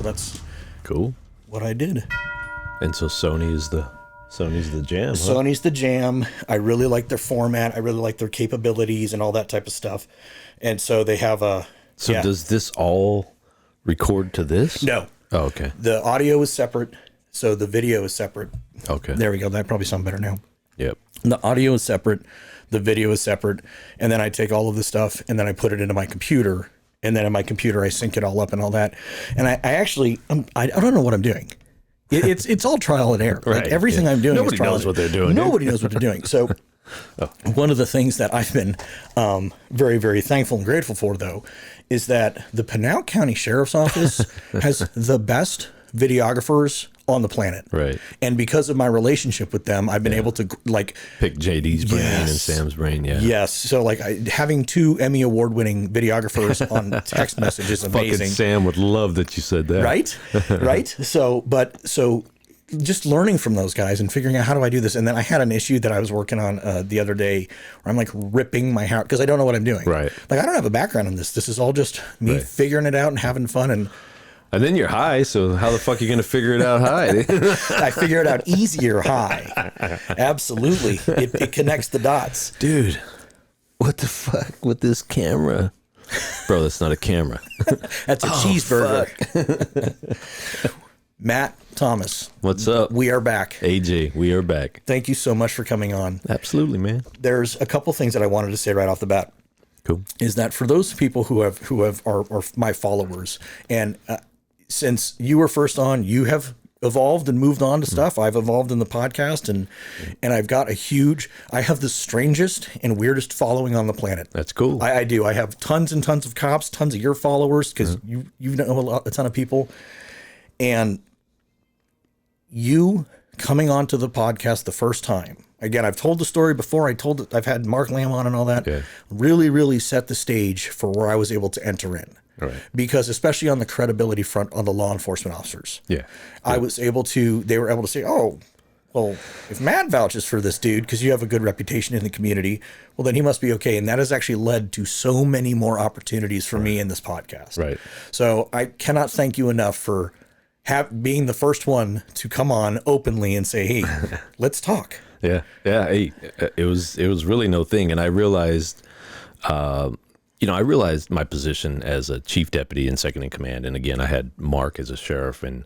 that's cool. what I did. And so Sony's the jam. Huh? Sony's the jam. I really like their format. I really like their capabilities and all that type of stuff. And so they have a. So does this all record to this? No. Oh, okay. The audio is separate, so the video is separate. Okay. There we go. That probably sounds better now. Yep. The audio is separate, the video is separate, and then I take all of the stuff and then I put it into my computer, and then in my computer I sync it all up and all that. And I actually I don't know what I'm doing. It's all trial and error. Right. Like everything I'm doing. Nobody is trial knows what they're doing. Nobody knows what they're doing. So. One of the things that I've been very, very thankful and grateful for, though, is that the Pinal County Sheriff's Office has the best videographers on the planet. Right. And because of my relationship with them, I've been able to pick JD's brain and Sam's brain. Yeah. Yes. So having 2 Emmy award-winning videographers on text message is amazing. Fucking Sam would love that you said that. Right. Right. So just learning from those guys and figuring out how do I do this. And then I had an issue that I was working on the other day where I'm like ripping my hair because I don't know what I'm doing. Right. Like I don't have a background in this. This is all just me figuring it out and having fun. And then you're high. So how the fuck are you going to figure it out high? I figure it out easier high. Absolutely. It connects the dots. Dude, what the fuck with this camera? Bro, that's not a camera. That's a cheeseburger. Matt Thomas. What's up? We are back. AJ, we are back. Thank you so much for coming on. Absolutely, man. There's a couple things that I wanted to say right off the bat. Cool. Is that for those people who are my followers, and since you were first on, you have evolved and moved on to stuff. I've evolved in the podcast, and I've got I have the strangest and weirdest following on the planet. That's cool. I do. I have tons and tons of cops, tons of your followers, because you know a ton of people. And you coming onto the podcast the first time, again, I've told the story before. I've had Mark Lamb on and all that. Okay. Really, really set the stage for where I was able to enter in. Right. Because especially on the credibility front on the law enforcement officers. Yeah. They were able to say, oh, well, if Matt vouches for this dude, because you have a good reputation in the community, well, then he must be okay. And that has actually led to so many more opportunities for me in this podcast. Right. So I cannot thank you enough for being the first one to come on openly and say, hey, let's talk. Yeah. Hey, it was really no thing. And I realized, I realized my position as a chief deputy and second in command. And again, I had Mark as a sheriff, and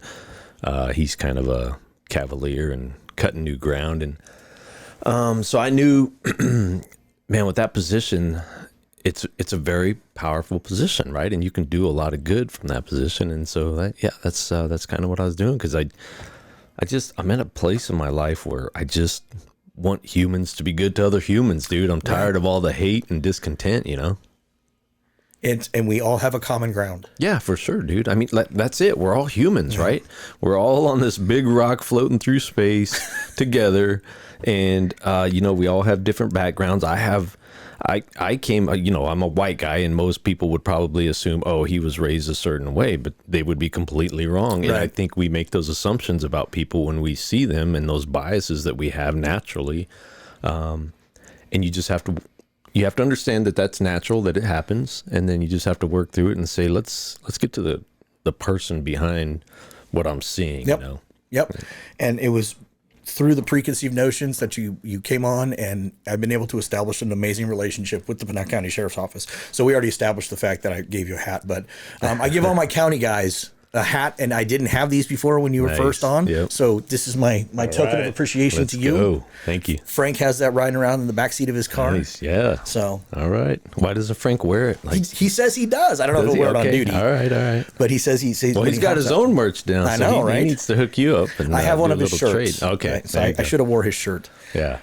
he's kind of a cavalier and cutting new ground. And so I knew, man, with that position, it's a very powerful position, right? And you can do a lot of good from that position. And so that's kind of what I was doing, because I'm at a place in my life where I just want humans to be good to other humans, dude. I'm tired of all the hate and discontent, And we all have a common ground. Yeah, for sure, dude. I mean, that's it. We're all humans, right? We're all on this big rock floating through space together. And, we all have different backgrounds. I came, I'm a white guy, and most people would probably assume, oh, he was raised a certain way, but they would be completely wrong. And I think we make those assumptions about people when we see them, and those biases that we have naturally. And you just have to understand that that's natural, that it happens. And then you just have to work through it and say, let's get to the person behind what I'm seeing. Yep. And it was through the preconceived notions that you came on, and I've been able to establish an amazing relationship with the Pinal County Sheriff's Office. So we already established the fact that I gave you a hat, but I give all my county guys a hat, and I didn't have these before when you were first on. Yep. So this is my token of appreciation to you. Go. Thank you. Frank has that riding around in the backseat of his car. Nice. Yeah. So. All right. Why doesn't Frank wear it? He says he does. I don't know if he'll wear it on duty. All right. But he says well, he's got his own merch down. I know, right? He needs to hook you up. And, I have one of his shirts. Trade. Okay. Right? So I should have wore his shirt. Yeah.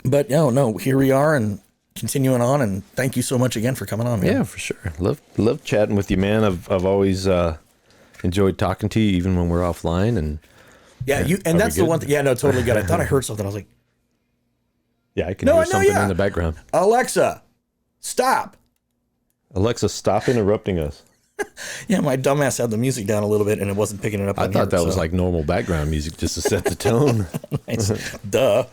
But no, here we are, and continuing on, and thank you so much again for coming on, man. Yeah, for sure. Love chatting with you, man. I've always enjoyed talking to you, even when we're offline. And that's the one thing. Yeah, no, totally good. I thought I heard something. I was like, yeah, I can hear something in the background. Alexa, stop. Alexa, stop interrupting us. Yeah, my dumbass had the music down a little bit, and it wasn't picking it up. I thought that was like normal background music just to set the tone. Nice. Duh.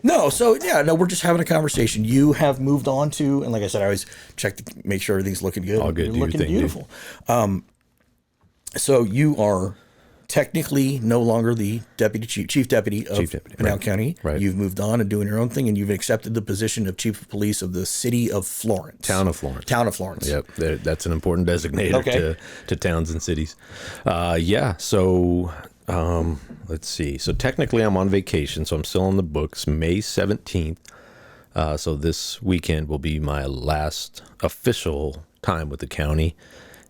No, so yeah, no, we're just having a conversation. You have moved on to, and like I said, I always check to make sure everything's looking good. All good. You're Do your looking thing, beautiful. So you are technically no longer the chief deputy of Pinal right. County. Right. You've moved on and doing your own thing, and you've accepted the position of chief of police of the city of Florence. Town of Florence. Town of Florence. Yep, that's an important designator Okay. to towns and cities. Yeah, so let's see. So technically I'm on vacation, so I'm still on the books. May 17th. So this weekend will be my last official time with the county,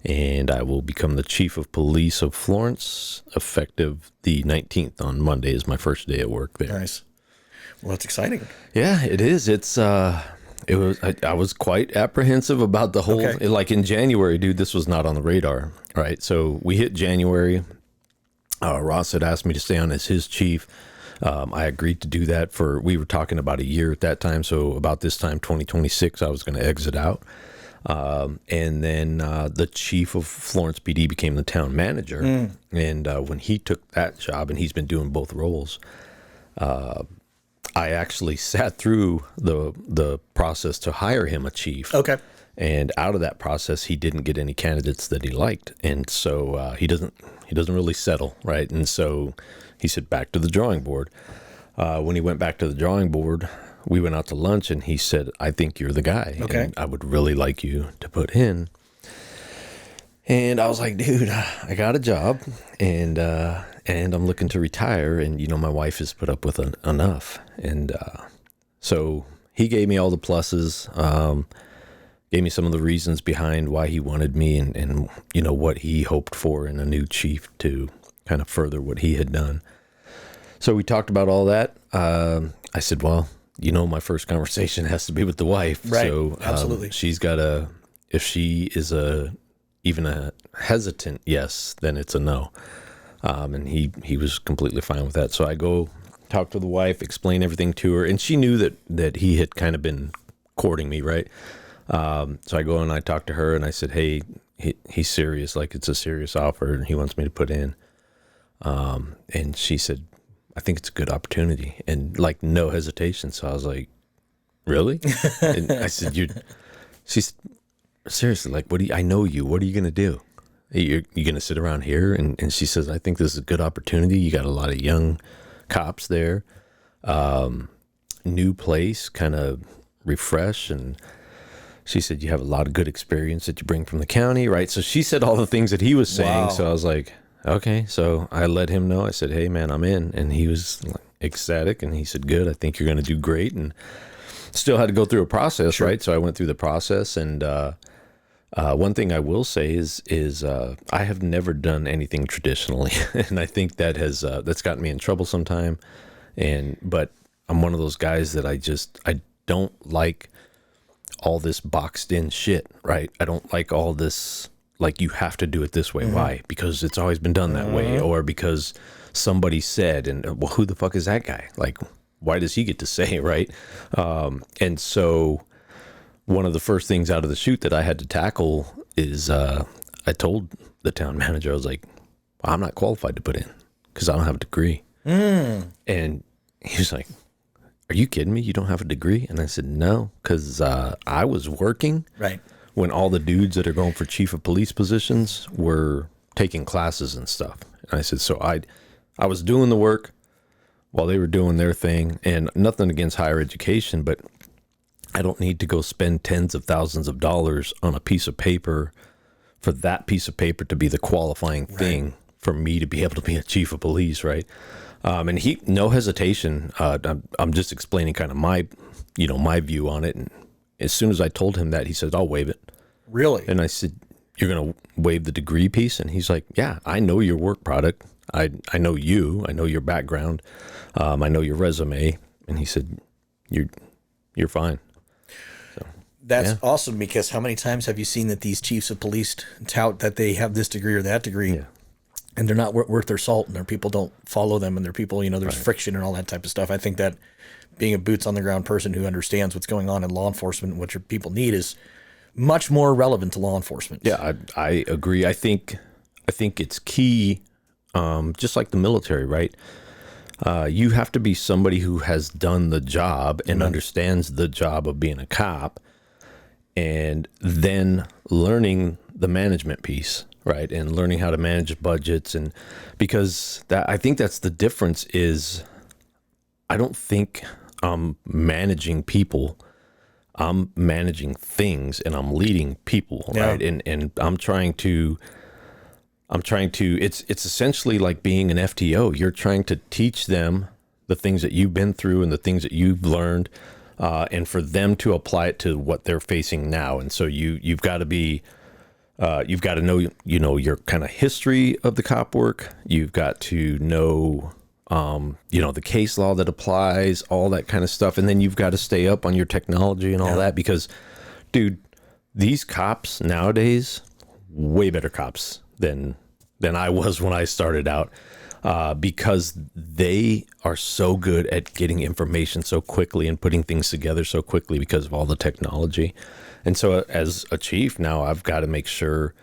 and I will become the chief of police of Florence effective the 19th. On Monday is my first day at work there. Nice. Well, that's exciting. Yeah, it is. I was quite apprehensive about the whole, Okay. like in January, dude, this was not on the radar, right? So we hit January. Ross had asked me to stay on as his chief. I agreed to do that we were talking about a year at that time. So about this time, 2026, I was going to exit out. And then the chief of Florence PD became the town manager. And when he took that job, and he's been doing both roles, I actually sat through the process to hire him a chief. Okay. And out of that process, he didn't get any candidates that he liked, and so he doesn't really settle, right? And so he said back to the drawing board. When he went back to the drawing board, we went out to lunch, and he said, "I think you're the guy. Okay. And I would really like you to put in." And I was like, "Dude, I got a job, and I'm looking to retire, and my wife has put up with enough." And so he gave me all the pluses. Gave me some of the reasons behind why he wanted me, and what he hoped for in a new chief to kind of further what he had done. So we talked about all that. I said, well, my first conversation has to be with the wife. Right. So Absolutely. she's got if she is even a hesitant yes, then it's a no. And he was completely fine with that. So I go talk to the wife, explain everything to her, and she knew that he had kind of been courting me, right? So I go and I talk to her, and I said, hey, he's serious. Like, it's a serious offer, and he wants me to put in. And she said, I think it's a good opportunity, and like no hesitation. So I was like, really? And I said, she's seriously, like, I know you, what are you going to do? You going to sit around here? And she says, I think this is a good opportunity. You got a lot of young cops there, new place, kind of refresh. And she said, you have a lot of good experience that you bring from the county, right? So she said all the things that he was saying. Wow. So I was like, okay. So I let him know. I said, hey, man, I'm in. And he was like, ecstatic. And he said, good, I think you're going to do great. And still had to go through a process, Sure. right? So I went through the process. And one thing I will say is I have never done anything traditionally. And I think that that's gotten me in trouble sometime. But I'm one of those guys that I don't like all this boxed in shit, right? I don't like all this, like, you have to do it this way. Mm-hmm. Why? Because it's always been done that way, or because somebody said, and well, who the fuck is that guy? Like, why does he get to say, right? And so one of the first things out of the chute that I had to tackle is I told the town manager, I was like, I'm not qualified to put in because I don't have a degree. And he was like, are you kidding me? You don't have a degree? And I said, no, because I was working Right. when all the dudes that are going for chief of police positions were taking classes and stuff. And I said, so I was doing the work while they were doing their thing, and nothing against higher education, but I don't need to go spend tens of thousands of dollars on a piece of paper for that piece of paper to be the qualifying thing for me to be able to be a chief of police, right? And he, no hesitation. I'm just explaining kind of my view on it. And as soon as I told him that, he said, I'll waive it. Really? And I said, you're going to waive the degree piece? And he's like, yeah, I know your work product. I know you. I know your background. I know your resume. And he said, you're fine. So, That's awesome, because how many times have you seen that these chiefs of police tout that they have this degree or that degree? Yeah. And they're not worth their salt, and their people don't follow them, and their people, there's friction and all that type of stuff. I think that being a boots on the ground person who understands what's going on in law enforcement and what your people need is much more relevant to law enforcement. Yeah, I agree. I think it's key, just like the military, right? You have to be somebody who has done the job and understands the job of being a cop, and then learning the management piece, right? And learning how to manage budgets. And because I think that's the difference is I don't think I'm managing people. I'm managing things and I'm leading people, right? And I'm trying to it's essentially like being an FTO. You're trying to teach them the things that you've been through and the things that you've learned, and for them to apply it to what they're facing now. And so you've got to be, you've got to know, your kind of history of the cop work. You've got to know, the case law that applies, all that kind of stuff. And then you've got to stay up on your technology and all that, because dude, these cops nowadays, way better cops than I was when I started out, because they are so good at getting information so quickly and putting things together so quickly because of all the technology. And so as a chief now, I've got to make sure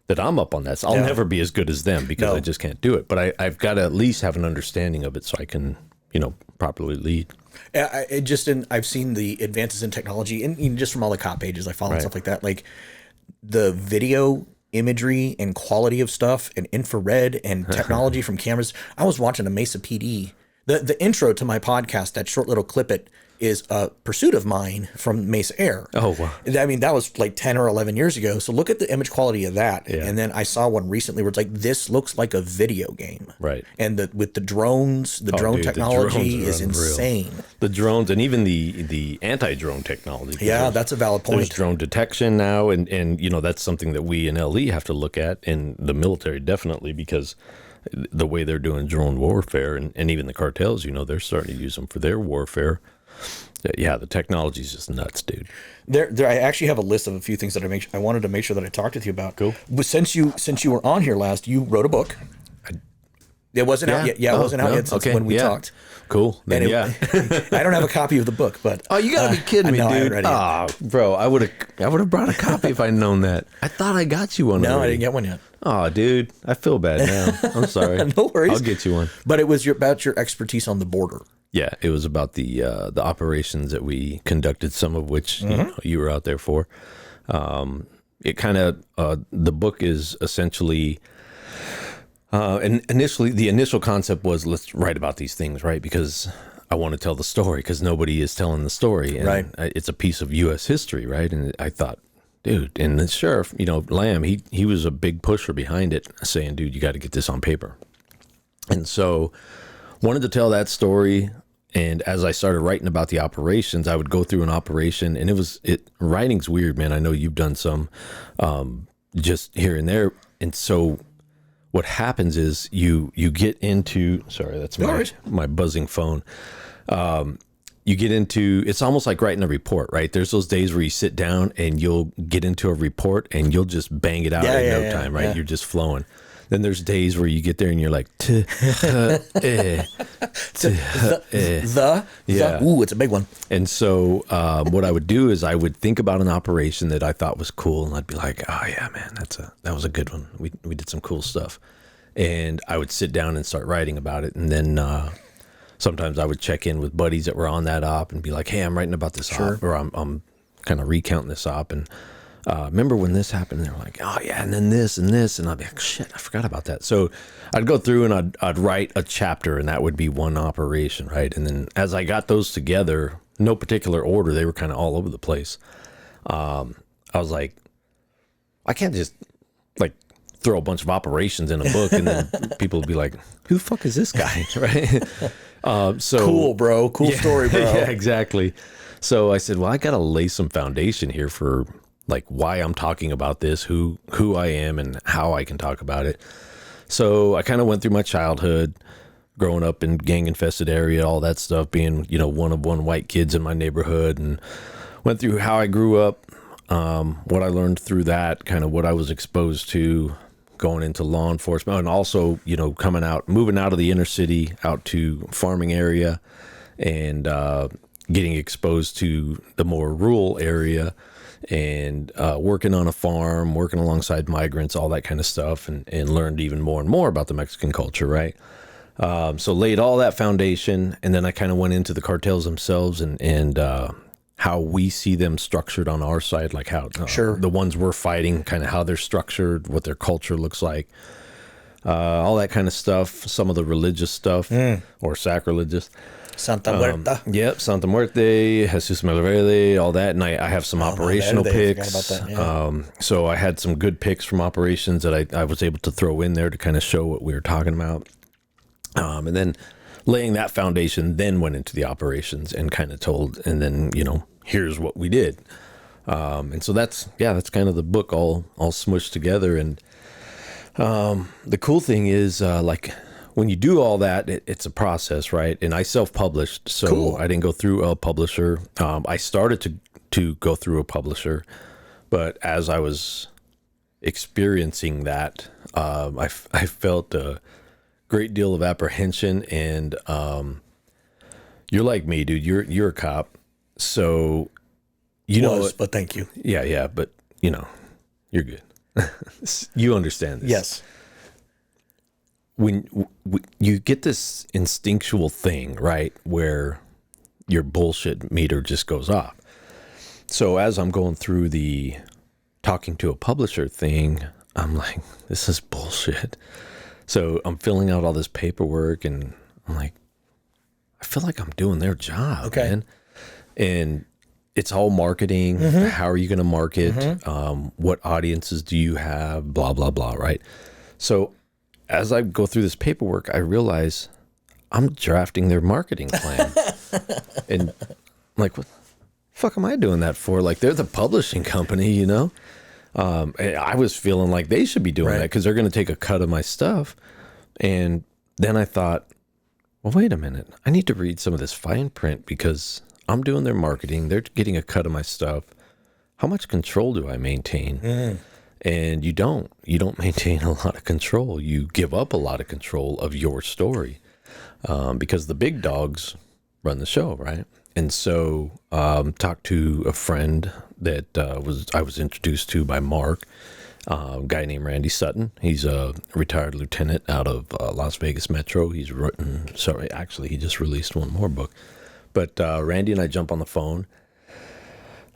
that I'm up on that. So I'll never be as good as them because I just can't do it. But I've got to at least have an understanding of it so I can, properly lead. I've seen the advances in technology, and just from all the cop pages I follow and stuff like that, like the video imagery and quality of stuff and infrared and technology from cameras. I was watching a Mesa PD. The intro to my podcast, that short little clip is a pursuit of mine from Mesa Air. Oh, wow. I mean, that was like 10 or 11 years ago. So look at the image quality of that. Yeah. And then I saw one recently where it's like, this looks like a video game. Right. And with the drones, drone technology is insane. The drones and even the anti-drone technology. Yeah, that's a valid point. There's drone detection now. And that's something that we in LE have to look at, in the military, definitely, because the way they're doing drone warfare and even the cartels, they're starting to use them for their warfare. Yeah, the technology is just nuts, dude. I actually have a list of a few things that I wanted to make sure that I talked with you about. Cool. Since you were on here last, you wrote a book. It wasn't out yet. Yeah, it wasn't out yet since when we talked. Cool. Then, I don't have a copy of the book, but you gotta be kidding me, dude. Oh, bro, I would have brought a copy if I'd known that. I thought I got you one. No, already. I didn't get one yet. Oh, dude, I feel bad now. I'm sorry. No worries. I'll get you one. But it was about your expertise on the border. Yeah, it was about the operations that we conducted, some of which you were out there for. It kind of the book is essentially, and the initial concept was, let's write about these things, right? Because I want to tell the story, because nobody is telling the story, and it's a piece of U.S. history, right? And I thought, dude, and the sheriff, Lamb, he was a big pusher behind it, saying, dude, you got to get this on paper. And so wanted to tell that story. And as I started writing about the operations, I would go through an operation, and writing's weird, man. I know you've done some, just here and there. And so what happens is you get into, sorry, that's my buzzing phone. You get into, it's almost like writing a report, right? There's those days where you sit down and you'll get into a report and you'll just bang it out in no time, right? Yeah. You're just flowing. Then there's days where you get there and you're like, ooh, it's a big one. And so what I would do is I would think about an operation that I thought was cool, and I'd be like, oh yeah, man, that was a good one. We did some cool stuff. And I would sit down and start writing about it. And then sometimes I would check in with buddies that were on that op and be like, hey, I'm writing about this op, or I'm kind of recounting this op, and remember when this happened? And they were like, oh yeah, and then this and this, and I'd be like, shit, I forgot about that. So I'd go through and I'd write a chapter, and that would be one operation, right? And then as I got those together, no particular order, they were kind of all over the place. I was like, I can't just like throw a bunch of operations in a book and then people would be like, who the fuck is this guy, right? So cool, bro. Cool story, bro. Yeah, exactly. So I said, well, I got to lay some foundation here for like why I'm talking about this, who I am, and how I can talk about it. So I kind of went through my childhood, growing up in gang-infested area, all that stuff, being, one of one white kids in my neighborhood, and went through how I grew up, what I learned through that, kind of what I was exposed to going into law enforcement, and also, moving out of the inner city out to farming area, and getting exposed to the more rural area, and working on a farm, working alongside migrants, all that kind of stuff, and learned even more and more about the Mexican culture, right? So laid all that foundation, and then I kind of went into the cartels themselves and how we see them structured on our side, like how Sure. the ones we're fighting, kind of how they're structured, what their culture looks like, all that kind of stuff. Some of the religious stuff or sacrilegious. Santa Muerta. Yep, Santa Muerte, Jesus Malverde, all that. And I have some operational Malverde, I picks. forgot about that, So I had some good picks from operations that I was able to throw in there to kind of show what we were talking about. And then laying that foundation, then went into the operations and kind of told, and then, here's what we did. And so that's kind of the book all smushed together. And the cool thing is, like, when you do all that, it's a process, right? And I self-published, so Cool. I didn't go through a publisher. I started to go through a publisher, but as I was experiencing that, I felt a great deal of apprehension. And you're like me, dude. You're a cop, so But thank you. yeah. But you're good. You understand this. Yes. When you get this instinctual thing, right, where your bullshit meter just goes off. So as I'm going through the talking to a publisher thing, I'm like, this is bullshit. So I'm filling out all this paperwork, and I'm like, I feel like I'm doing their job, Okay. man. And it's all marketing. How are you going to market? What audiences do you have? Blah, blah, blah, right? So as I go through this paperwork, I realize I'm drafting their marketing plan. And I'm like, what the fuck am I doing that for? Like, they're the publishing company, and I was feeling like they should be doing that because they're going to take a cut of my stuff. And then I thought, well, wait a minute. I need to read some of this fine print because I'm doing their marketing. They're getting a cut of my stuff. How much control do I maintain? And you don't maintain a lot of control. You give up a lot of control of your story because the big dogs run the show, right? And so talked to a friend that I was introduced to by Mark, a guy named Randy Sutton. He's a retired lieutenant out of Las Vegas Metro. He just released one more book. But Randy and I jump on the phone.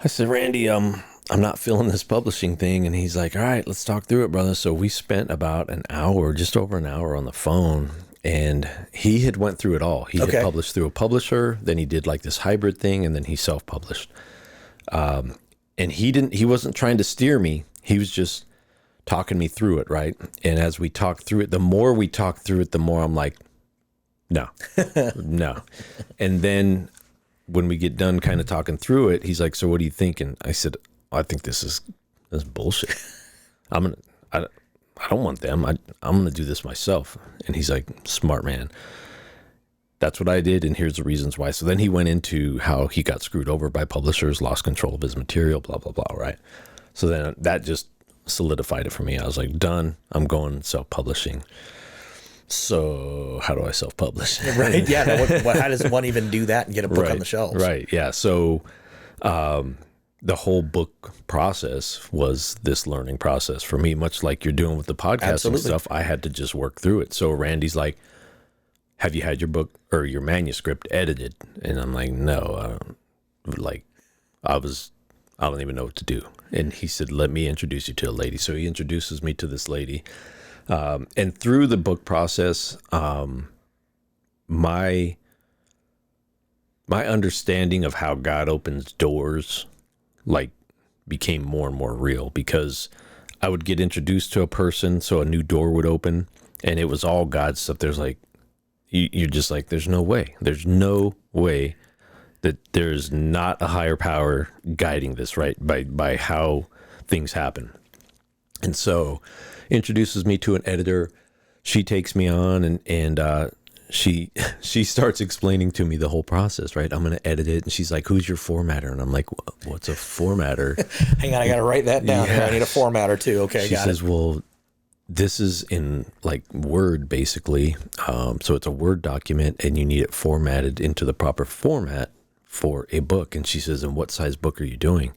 I said, Randy, I'm not feeling this publishing thing. And he's like, all right, let's talk through it, brother. So we spent about an hour, just over an hour on the phone. And he had went through it all. He had published through a publisher. Then he did like this hybrid thing. And then he self-published. And he wasn't trying to steer me. He was just talking me through it, right? And as we talked through it, the more we talked through it, the more I'm like, no, no. And then when we get done kind of talking through it, he's like, so what do you think? And I said, I think this is bullshit. I don't want them. I'm going to do this myself. And he's like, smart man. That's what I did. And here's the reasons why. So then he went into how he got screwed over by publishers, lost control of his material, blah, blah, blah. Right. So then that just solidified it for me. I was like, done. I'm going self-publishing. So how do I self-publish? Right. Yeah. How does one even do that and get a book on the shelves? Right. Yeah. So the whole book process was this learning process for me, much like you're doing with the podcasting stuff. I had to just work through it. So Randy's like, have you had your book or your manuscript edited? And I'm like, no, I don't even know what to do. And he said, let me introduce you to a lady. So he introduces me to this lady. And through the book process, my understanding of how God opens doors, became more and more real, because I would get introduced to a person, so a new door would open, and it was all God stuff. There's you're just like, there's no way that there's not a higher power guiding this, right? By how things happen. And so introduces me to an editor. She takes me on and she starts explaining to me the whole process, right? I'm going to edit it. And she's like, who's your formatter? And I'm like, what's a formatter? Hang on, I got to write that down. Yeah. I need a formatter too. Okay, she says, well, this is in Word, basically. So it's a Word document and you need it formatted into the proper format for a book. And she says, and what size book are you doing?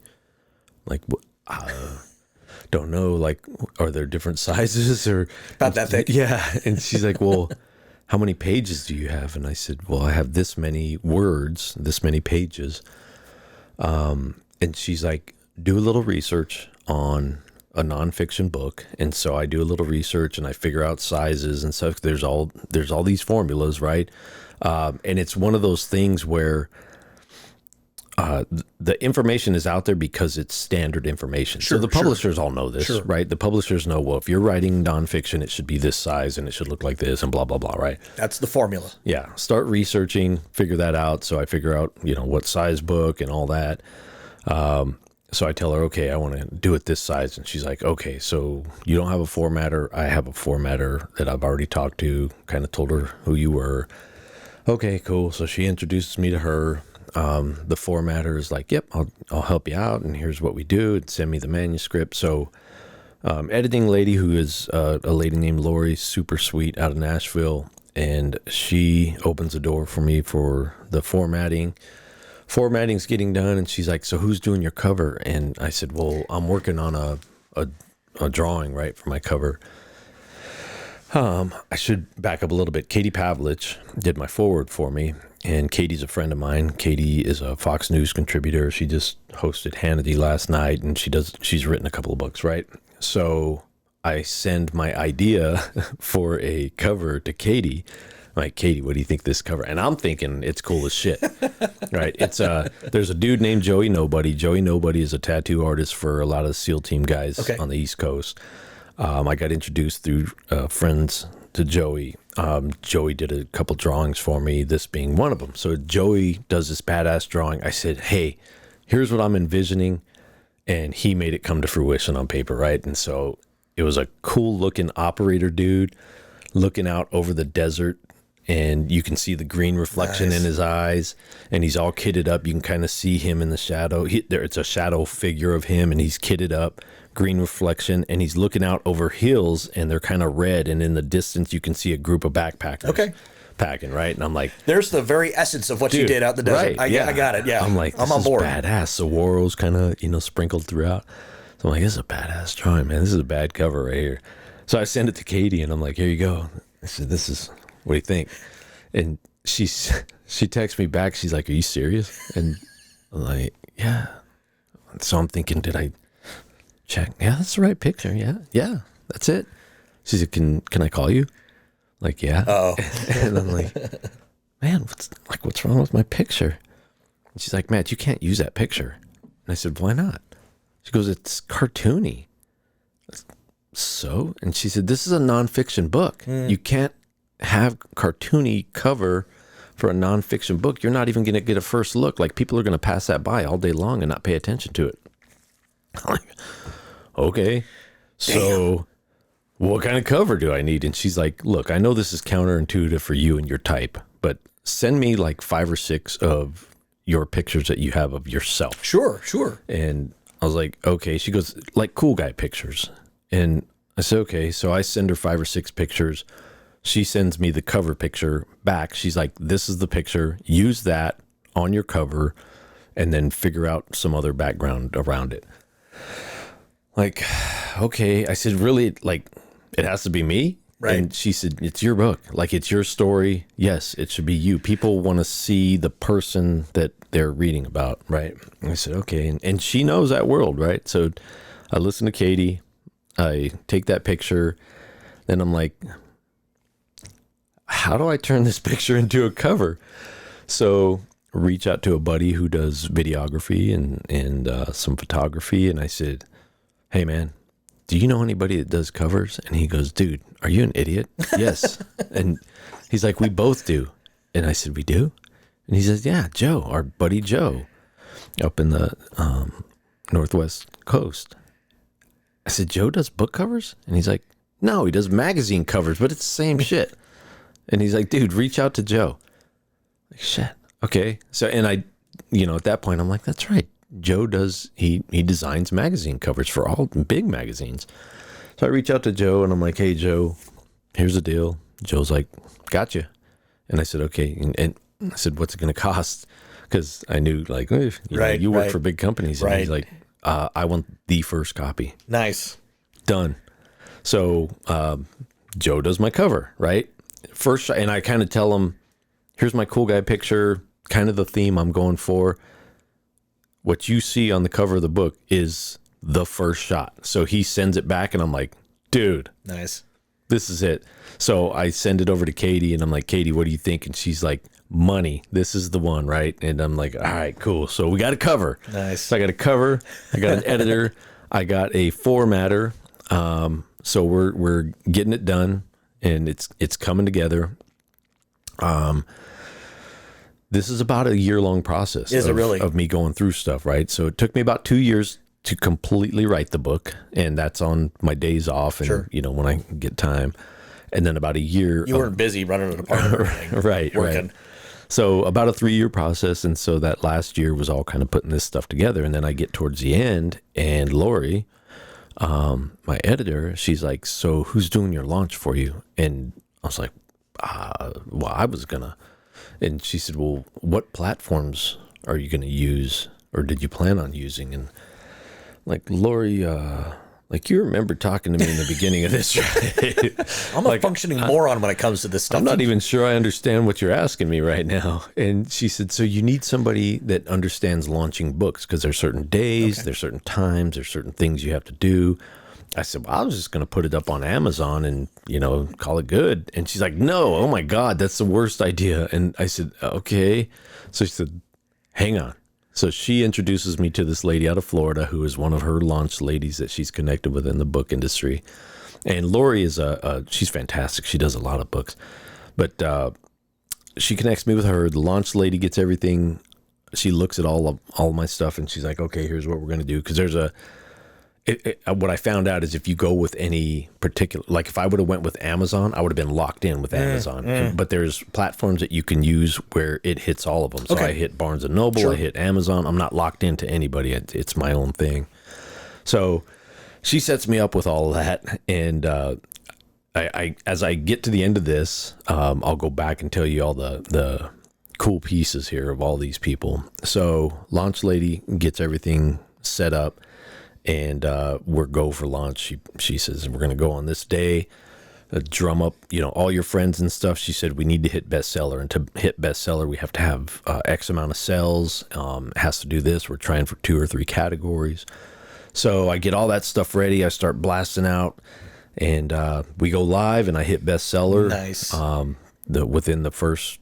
Don't know. Are there different sizes or about that thick? Yeah. And she's like, well, how many pages do you have? And I said, well, I have this many words, this many pages. And she's like, do a little research on a nonfiction book. And so I do a little research and I figure out sizes and stuff. There's all these formulas, right? And it's one of those things where the information is out there because it's standard information. Sure, so the publishers all know this, Sure. right? The publishers know, well, if you're writing nonfiction, it should be this size and it should look like this and blah, blah, blah, right? That's the formula. Yeah. Start researching, figure that out. So I figure out, what size book and all that. So I tell her, okay, I want to do it this size. And she's like, okay, so you don't have a formatter. I have a formatter that I've already talked to, kind of told her who you were. Okay, cool. So she introduces me to her. The formatter is like, yep, I'll help you out. And here's what we do, and send me the manuscript. So, editing lady, who is a lady named Lori, super sweet, out of Nashville. And she opens the door for me for the formatting. Formatting's getting done, and she's like, so who's doing your cover? And I said, well, I'm working on a drawing, right, for my cover. I should back up a little bit. Katie Pavlich did my forward for me, and Katie's a friend of mine. Katie is a Fox News contributor. She just hosted Hannity last night, and she's written a couple of books, right? So I send my idea for a cover to Katie. I'm like, Katie, what do you think of this cover? And I'm thinking it's cool as shit, right? There's a dude named Joey Nobody. Joey Nobody is a tattoo artist for a lot of SEAL team guys on the East Coast. I got introduced through friends to Joey. Joey did a couple drawings for me, this being one of them. So Joey does this badass drawing. I said, hey, here's what I'm envisioning. And he made it come to fruition on paper, right? And so it was a cool looking operator dude looking out over the desert. And you can see the green reflection in his eyes, and he's all kitted up. You can kind of see him in the shadow. It's a shadow figure of him, and he's kitted up, green reflection, and he's looking out over hills, and they're kind of red. And in the distance, you can see a group of backpackers packing, right? And I'm like, there's the very essence of what you did out in the desert. Right, I got it. Yeah, I'm like, this I'm on board. Is badass. Saguaro's kind of sprinkled throughout. So I'm like, this is a badass drawing, man. This is a bad cover right here. So I send it to Katie, and I'm like, here you go. I said, this is. What do you think? And she texts me back. She's like, are you serious? And I'm like, yeah. So I'm thinking, did I check? Yeah, that's the right picture. Yeah, that's it. She said, can I call you? Like, yeah. Oh. And I'm like, man, what's wrong with my picture? And she's like, Matt, you can't use that picture. And I said, why not? She goes, it's cartoony. So? And she said, this is a nonfiction book. You can't have cartoony cover for a nonfiction book. You're not even going to get a first look. Like, people are going to pass that by all day long and not pay attention to it. I'm like, okay, so what kind of cover do I need? And she's like, look, I know this is counterintuitive for you and your type, but send me like 5 or 6 of your pictures that you have of yourself. Sure. And I was like, okay. She goes, like, cool guy pictures. And I said, okay. So I send her 5 or 6 pictures. She sends me the cover picture back. She's like, this is the picture. Use that on your cover and then figure out some other background around it. Like, okay. I said, really? Like, it has to be me? Right. And she said, it's your book. Like, it's your story. Yes, it should be you. People want to see the person that they're reading about, right? And I said, okay. And she knows that world, right? So I listen to Katie. I take that picture. Then I'm like, how do I turn this picture into a cover? So reach out to a buddy who does videography and some photography. And I said, hey, man, do you know anybody that does covers? And he goes, dude, are you an idiot? Yes. And he's like, we both do. And I said, we do? And he says, yeah, Joe, our buddy Joe, up in the Northwest coast. I said, Joe does book covers? And he's like, no, he does magazine covers, but it's the same shit. And he's like, dude, reach out to Joe. Like, shit. Okay. So, and I, at that point, I'm like, that's right. Joe does, he designs magazine covers for all big magazines. So I reach out to Joe and I'm like, hey, Joe, here's the deal. Joe's like, gotcha. And I said, okay. And I said, what's it going to cost? Because I knew, like, you work for big companies. And he's like, I want the first copy. Nice. Done. So Joe does my cover, right? first shot, and I kind of tell him, here's my cool guy picture, kind of the theme I'm going for. What you see on the cover of the book is the first shot. So he sends it back, and I'm like, dude, Nice. this is it. So I send it over to Katie, and I'm like, Katie, what do you think? And she's like, money. This is the one, right? And I'm like, all right, cool. So we got a cover. Nice. So I got a cover. I got an editor. I got a formatter. So we're getting it done, and it's coming together. This is about a year-long process. Is it really? Of me going through stuff, right? So it took me about 2 years to completely write the book, and that's on my days off and, Sure. when I get time. And then about a year. You weren't busy running a department or anything. Right, Working. right. So about a 3-year process, and so that last year was all kind of putting this stuff together. And then I get towards the end, and Lori, my editor, she's like, so who's doing your launch for you? And I was like, well, I was gonna. And she said, well, what platforms are you gonna use, or did you plan on using? And like, Lori, like, you remember talking to me in the beginning of this, right? I'm a functioning moron when it comes to this stuff. I'm not even sure I understand what you're asking me right now. And she said, so you need somebody that understands launching books, because there's certain days, there's certain times, there's certain things you have to do. I said, well, I was just going to put it up on Amazon and, call it good. And she's like, no, oh my God, that's the worst idea. And I said, okay. So she said, hang on. So she introduces me to this lady out of Florida who is one of her launch ladies that she's connected with in the book industry. And Lori is she's fantastic. She does a lot of books, but she connects me with her. The launch lady gets everything. She looks at all of my stuff, and she's like, okay, here's what we're going to do. Because there's what I found out is if you go with any particular, like if I would have went with Amazon, I would have been locked in with Amazon. But there's platforms that you can use where it hits all of them. So I hit Barnes and Noble, I hit Amazon. I'm not locked into anybody. It's my own thing. So she sets me up with all of that. And I as I get to the end of this, I'll go back and tell you all the cool pieces here of all these people. So launch lady gets everything set up. And we're go for launch. She says, we're going to go on this day, drum up, all your friends and stuff. She said, we need to hit bestseller. And to hit bestseller, we have to have X amount of sales. It has to do this. We're trying for 2 or 3 categories. So I get all that stuff ready. I start blasting out. And we go live, and I hit bestseller. Nice. Within the first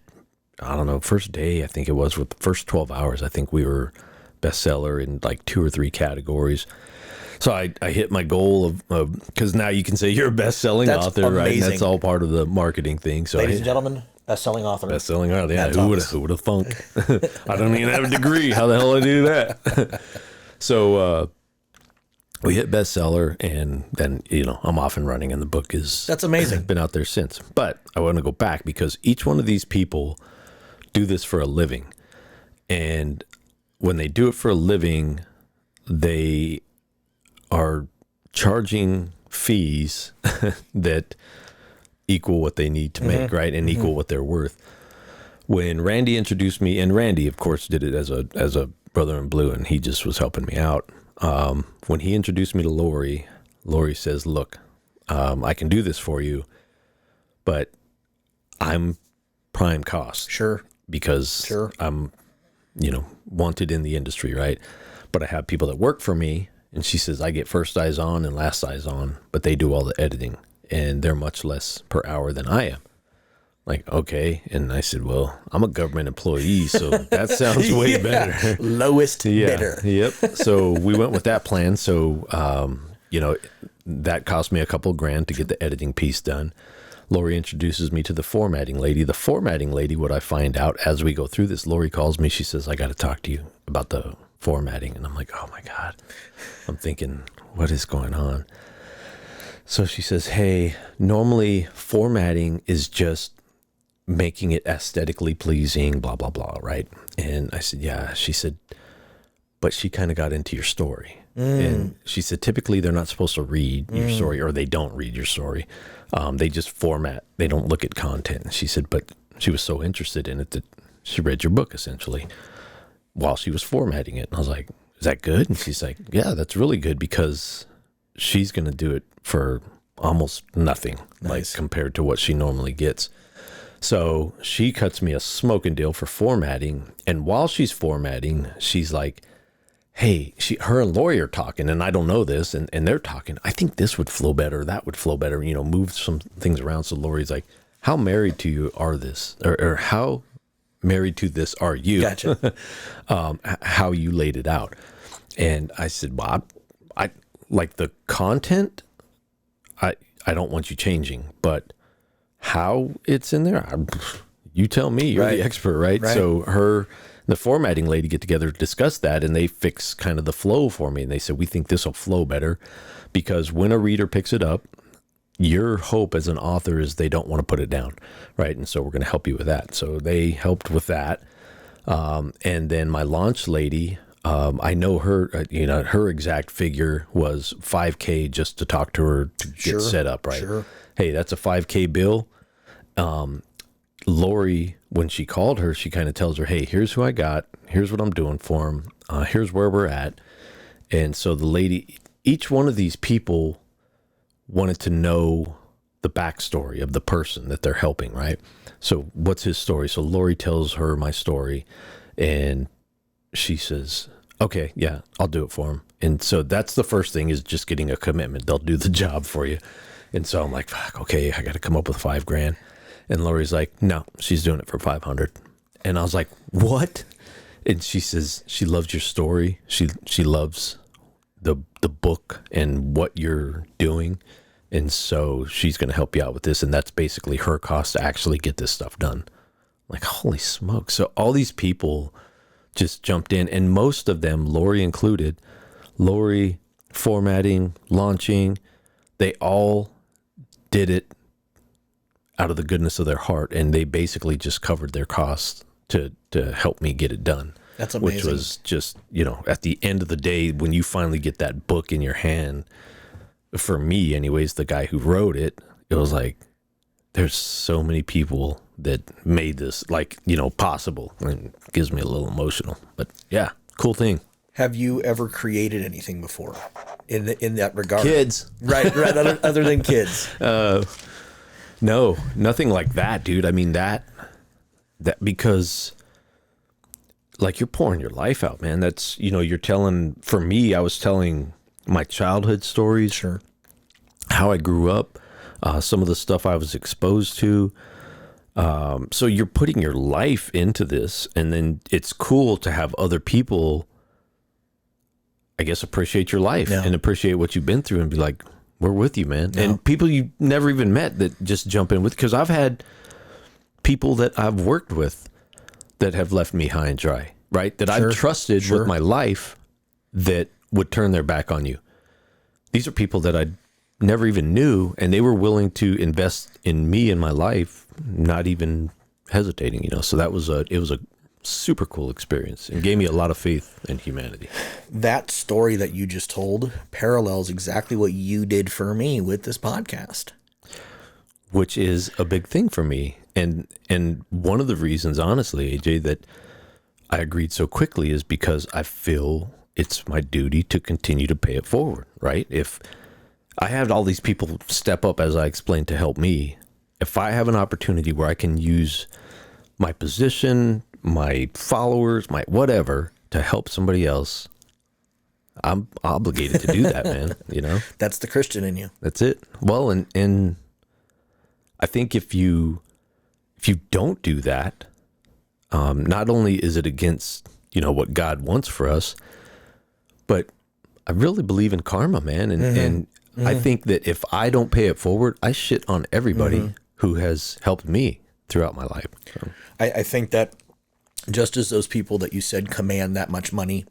day, I think it was, with the first 12 hours, I think we were bestseller in like 2 or 3 categories. So I hit my goal of because now you can say you're a best-selling author, amazing. right? And that's all part of the marketing thing. So Ladies and gentlemen, best-selling author. Best-selling author, yeah. Who would have thunk? I don't even have a degree. How the hell I do that? So we hit bestseller, and then I'm off and running, and the book is That's amazing. Been out there since. But I want to go back because each one of these people do this for a living, and when they do it for a living, they are charging fees that equal what they need to make, right? And equal what they're worth. When Randy introduced me, and Randy, of course, did it as a brother in blue, and he just was helping me out. When he introduced me to Lori, Lori says, look, I can do this for you, but I'm prime cost. Sure. Because I'm wanted in the industry, right? But I have people that work for me, and she says I get first eyes on and last eyes on, but they do all the editing, and they're much less per hour than I am. Like, okay. And I said, well, I'm a government employee, so that sounds way better. Lowest bidder. Yep. So we went with that plan. So, that cost me a couple grand to get the editing piece done. Lori introduces me to the formatting lady. The formatting lady, what I find out as we go through this, Lori calls me. She says, I got to talk to you about the formatting. And I'm like, oh my God. I'm thinking, what is going on? So she says, hey, normally formatting is just making it aesthetically pleasing, blah, blah, blah, right? And I said, yeah. She said, but she kind of got into your story. And she said, typically they're not supposed to read your story, or they don't read your story. They just format. They don't look at content. And she said, but she was so interested in it that she read your book essentially while she was formatting it. And I was like, is that good? And she's like, yeah, that's really good, because she's going to do it for almost nothing, like compared to what she normally gets. So she cuts me a smoking deal for formatting. And while she's formatting, she's like, hey, her and Lori are talking, and I don't know this, and they're talking. I think this would flow better, that would flow better, move some things around. So Lori's like, how married to you are this? Or how married to this are you? Gotcha. How you laid it out. And I said, well, I like the content, I don't want you changing, but how it's in there, you tell me, you're the expert, right? So the formatting lady get together to discuss that, and they fix kind of the flow for me. And they said, we think this will flow better because when a reader picks it up, your hope as an author is they don't want to put it down, right? And so we're going to help you with that. So they helped with that. And then my launch lady, I know her, her exact figure was $5,000 just to talk to her to get set up, right? Sure. Hey, that's a $5,000 bill. Lori, when she called her, she kind of tells her, hey, here's who I got. Here's what I'm doing for him. Here's where we're at. And so the lady, each one of these people wanted to know the backstory of the person that they're helping, right? So what's his story? So Lori tells her my story, and she says, okay, yeah, I'll do it for him. And so that's the first thing, is just getting a commitment. They'll do the job for you. And so I'm like, fuck, okay, I got to come up with $5,000. And Lori's like, no, she's doing it for 500. And I was like, what? And she says, she loves your story. She loves the book and what you're doing. And so she's going to help you out with this. And that's basically her cost to actually get this stuff done. Like, holy smoke. So all these people just jumped in, and most of them, Lori included, Lori, formatting, launching, they all did it out of the goodness of their heart, and they basically just covered their costs to help me get it done. That's amazing. Which was just, at the end of the day, when you finally get that book in your hand, for me anyways, the guy who wrote it, it was like, there's so many people that made this possible, and it gives me a little emotional. But yeah, cool thing. Have you ever created anything before in that regard? Kids. Right. Other than kids. No, nothing like that, dude. I mean, that because like you're pouring your life out, man. That's, you're telling, for me, I was telling my childhood stories. Sure. How I grew up, some of the stuff I was exposed to. So you're putting your life into this, and then it's cool to have other people, I guess, appreciate your life and appreciate what you've been through and be like, we're with you, man. No. And people you never even met that just jump in with, because I've had people that I've worked with that have left me high and dry, right? That I've trusted with my life that would turn their back on you. These are people that I never even knew, and they were willing to invest in me and my life, not even hesitating, So it was a super cool experience and gave me a lot of faith in humanity. That story that you just told parallels exactly what you did for me with this podcast, which is a big thing for me. And one of the reasons, honestly, AJ, that I agreed so quickly is because I feel it's my duty to continue to pay it forward, right? If I have all these people step up, as I explained, to help me, if I have an opportunity where I can use my position, my followers, my whatever, to help somebody else, I'm obligated to do that, man. That's the Christian in you. That's it. Well, and I think if you don't do that, not only is it against, what God wants for us, but I really believe in karma, man. And I think that if I don't pay it forward, I shit on everybody who has helped me throughout my life. So. I think that just as those people that you said command that much money,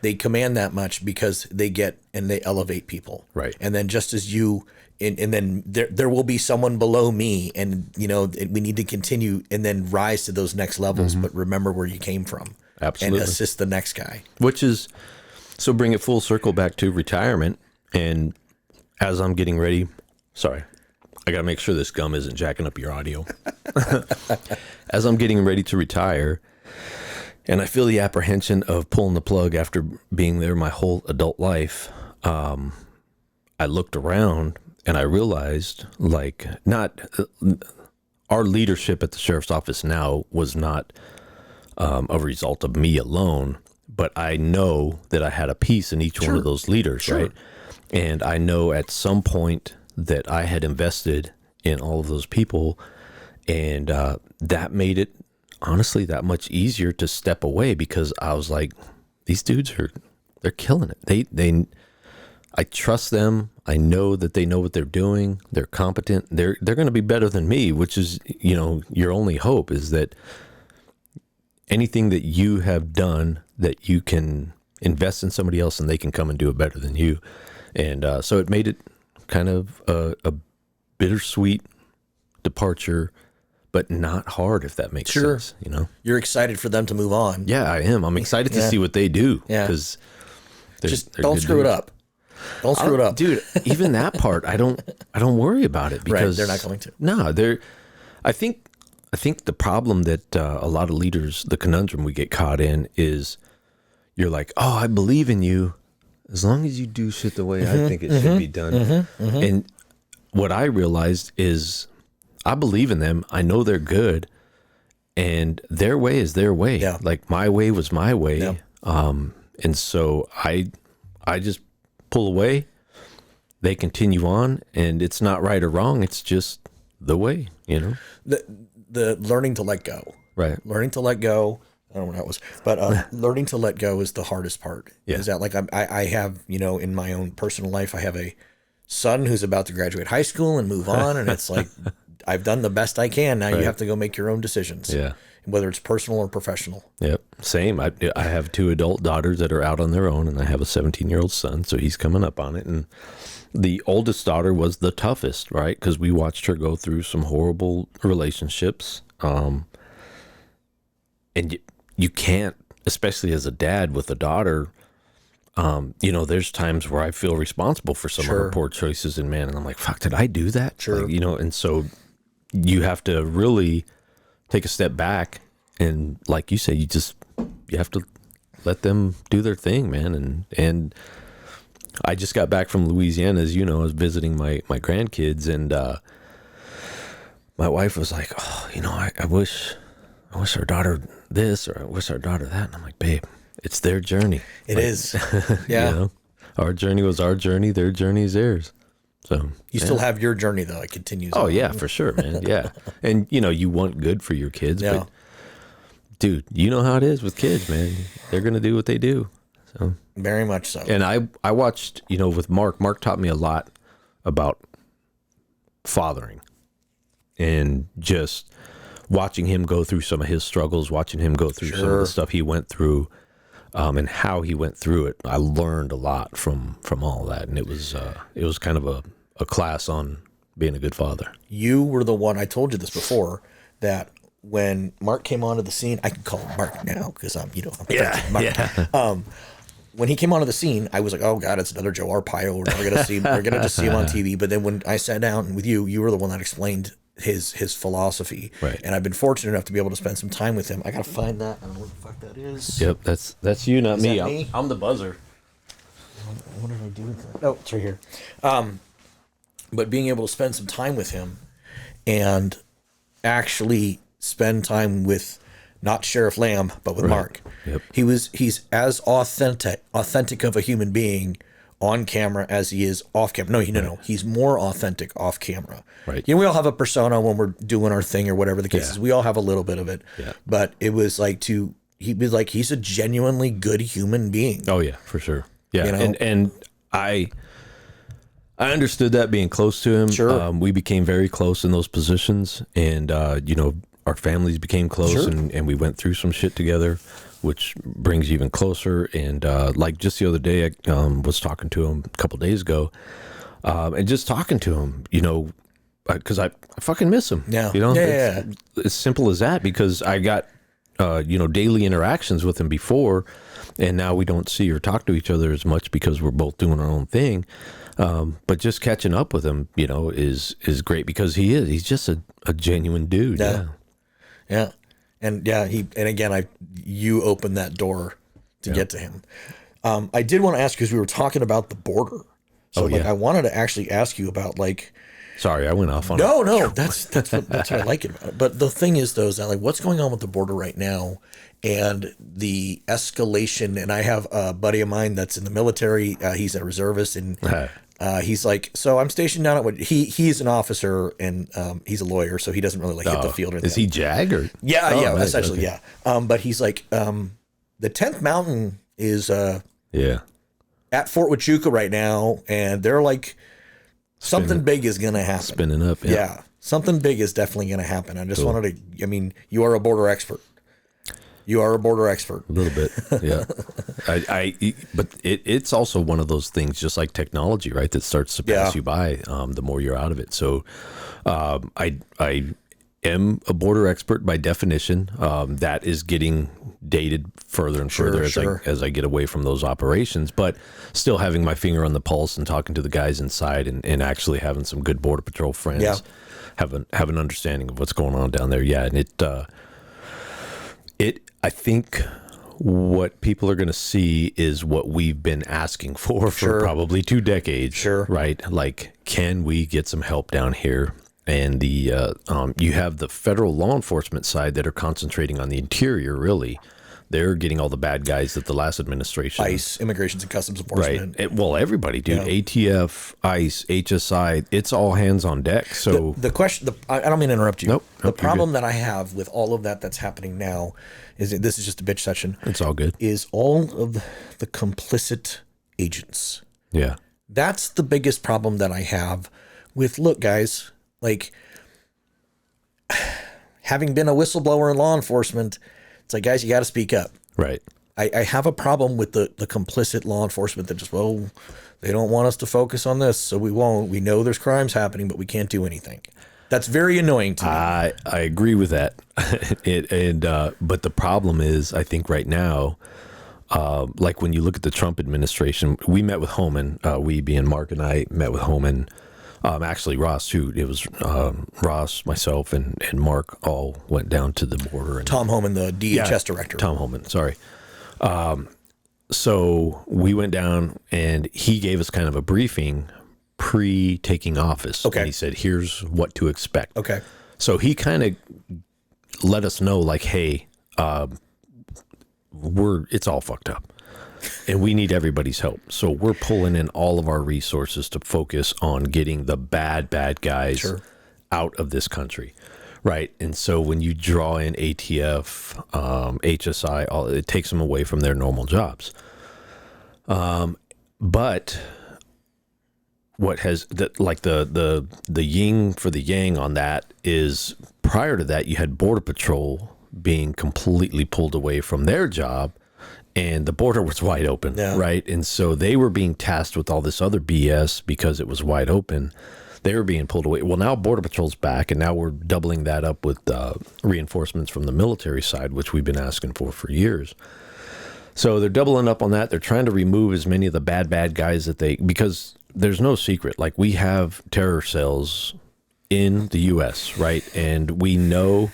they command that much because they get and they elevate people. Right. And then just as you, and then there will be someone below me, and, we need to continue and then rise to those next levels, but remember where you came from. Absolutely. And assist the next guy. Which is, so bring it full circle back to retirement. And as I'm getting ready, sorry, I got to make sure this gum isn't jacking up your audio. As I'm getting ready to retire, and I feel the apprehension of pulling the plug after being there my whole adult life, I looked around and I realized, our leadership at the sheriff's office now was not a result of me alone, but I know that I had a piece in each one of those leaders, right? And I know at some point that I had invested in all of those people, and that made it honestly that much easier to step away, because I was like, these dudes they're killing it. I trust them. I know that they know what they're doing. They're competent. They're going to be better than me, which is, your only hope is that anything that you have done, that you can invest in somebody else and they can come and do it better than you. And so it made it kind of a bittersweet departure, but not hard, if that makes sense. You're excited for them to move on. Yeah, I am. I'm excited to see what they do. Yeah. Because just don't screw it up. Don't screw it up, dude. Even that part, I don't worry about it, because they're not going to. No, I think the problem that a lot of leaders, the conundrum we get caught in is, you're like, oh, I believe in you, as long as you do shit the way I think it should be done. And what I realized is, I believe in them. I know they're good, and their way is their way. Yeah. Like my way was my way. Yeah. And so I just pull away. They continue on, and it's not right or wrong. It's just the way, The learning to let go. Right. Learning to let go. I don't know what that was, but learning to let go is the hardest part. Yeah. Is that like I have, in my own personal life, I have a son who's about to graduate high school and move on, and it's like, I've done the best I can. Now you have to go make your own decisions. Yeah. Whether it's personal or professional. Yep. Same. I have 2 adult daughters that are out on their own, and I have a 17-year-old son, so he's coming up on it. And the oldest daughter was the toughest, right? Because we watched her go through some horrible relationships. And you can't, especially as a dad with a daughter, there's times where I feel responsible for some of her poor choices, and man, and I'm like, fuck, did I do that? Sure. Like, and so you have to really take a step back, and like you say, you have to let them do their thing, man. And I just got back from Louisiana, as you know. I was visiting my grandkids, and my wife was like, oh, I wish our daughter this, or I wish our daughter that. And I'm like, babe, it's their journey. It is. Yeah. Our journey was our journey. Their journey is theirs. So you still have your journey though. It continues. Oh on. Yeah, for sure, man. Yeah. And you want good for your kids, Yeah. but dude, you know how it is with kids, man. They're going to do what they do. So very much so. And I watched, with Mark taught me a lot about fathering, and just watching him go through some of his struggles, watching him go through some of the stuff he went through, and how he went through it. I learned a lot from all that, and it was kind of a class on being a good father. You were the one, I told you this before, that when Mark came onto the scene, I can call him Mark now because I'm friends with Mark. Yeah. When he came onto the scene, I was like, oh God, it's another Joe Arpaio. We're never gonna see him. We're gonna just see him on TV. But then when I sat down with you, you were the one that explained his philosophy. Right. And I've been fortunate enough to be able to spend some time with him. I gotta find that. I don't know what the fuck that is. Yep, that's you, not me. That me? I'm the buzzer. What did I do with that? Oh, it's right here. But being able to spend some time with him, and actually spend time with not Sheriff Lamb, but with Mark. Yep. He's as authentic of a human being on camera as he is off camera. No. He's more authentic off camera. Right. We all have a persona when we're doing our thing or whatever the case is. We all have a little bit of it. Yeah. But it was like he's a genuinely good human being. Oh yeah, for sure. Yeah. And I understood that, being close to him. Sure. We became very close in those positions, and our families became close, and we went through some shit together, which brings you even closer. And like just the other day, I was talking to him a couple days ago, and just talking to him, because I fucking miss him. Yeah. It's as simple as that, because I got daily interactions with him before, and now we don't see or talk to each other as much because we're both doing our own thing. But just catching up with him, is great, because he's just a genuine dude. Yeah. And you opened that door to get to him. I did want to ask, because we were talking about the border. So I wanted to actually ask you about, like, Sorry, I went off on No, that's what I like about it. But the thing is, though, is that like what's going on with the border right now, and the escalation. And I have a buddy of mine that's in the military. He's a reservist, and he's like, so I'm stationed down at what he's an officer, and he's a lawyer, so he doesn't really like hit the field. Or is he JAG or? Yeah, nice. Essentially, Okay. yeah. But he's like, the 10th Mountain is at Fort Huachuca right now, and they're like, something big is going to happen. Spinning up. Yeah, something big is definitely going to happen. I just wanted to, I mean, you are a border expert. You are a border expert. A little bit, yeah. But it's also one of those things, just like technology, right, that starts to pass you by the more you're out of it. So I am a border expert by definition. That is getting dated further and further as I get away from those operations, but still having my finger on the pulse and talking to the guys inside, and actually having some good Border Patrol friends, have an understanding of what's going on down there. Yeah, and I think what people are going to see is what we've been asking for probably 2 decades, right? Like, can we get some help down here? And the you have the federal law enforcement side that are concentrating on the interior, really. They're getting all the bad guys that the last administration... ICE, Immigrations and Customs Enforcement. Right. Well, everybody, dude. ATF, ICE, HSI, it's all hands on deck. So the question... I don't mean to interrupt you. Nope, the problem that I have with all of that's happening now is this is just a bitch session. It's all good. Is all of the complicit agents. Yeah. That's the biggest problem that I have with, look, guys, like, having been a whistleblower in law enforcement, it's like, guys, you got to speak up. Right. I have a problem with the complicit law enforcement that just, well, they don't want us to focus on this, so we won't. We know there's crimes happening, but we can't do anything. That's very annoying to me. I agree with that. But the problem is, I think right now, like when you look at the Trump administration, we met with Homan, we being Mark and I met with Homan. Actually, Ross too. It was Ross, myself, and Mark all went down to the border. And Tom Homan, the DHS director. Tom Homan, sorry. So we went down, and he gave us kind of a briefing pre-taking office. Okay. And he said, here's what to expect. Okay. So he kind of let us know, like, hey, it's all fucked up. And we need everybody's help. So we're pulling in all of our resources to focus on getting the bad guys out of this country. Right. And so when you draw in ATF, HSI, it takes them away from their normal jobs. But what has the yin for the yang on that is, prior to that, you had Border Patrol being completely pulled away from their job, and the border was wide open, right? And so they were being tasked with all this other BS because it was wide open. They were being pulled away. Well, now Border Patrol's back, and now we're doubling that up with reinforcements from the military side, which we've been asking for years. So they're doubling up on that. They're trying to remove as many of the bad guys because there's no secret. Like, we have terror cells in the U.S., right? And we know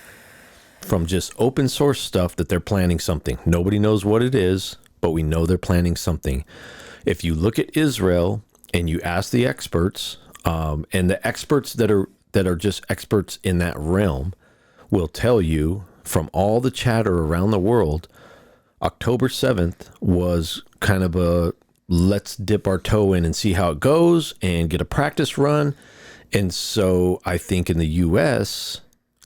from just open source stuff that they're planning something. Nobody knows what it is, but we know they're planning something. If you look at Israel and you ask the experts, and the experts that are just experts in that realm will tell you, from all the chatter around the world, October 7th was kind of a let's dip our toe in and see how it goes and get a practice run. And so I think in the U.S.,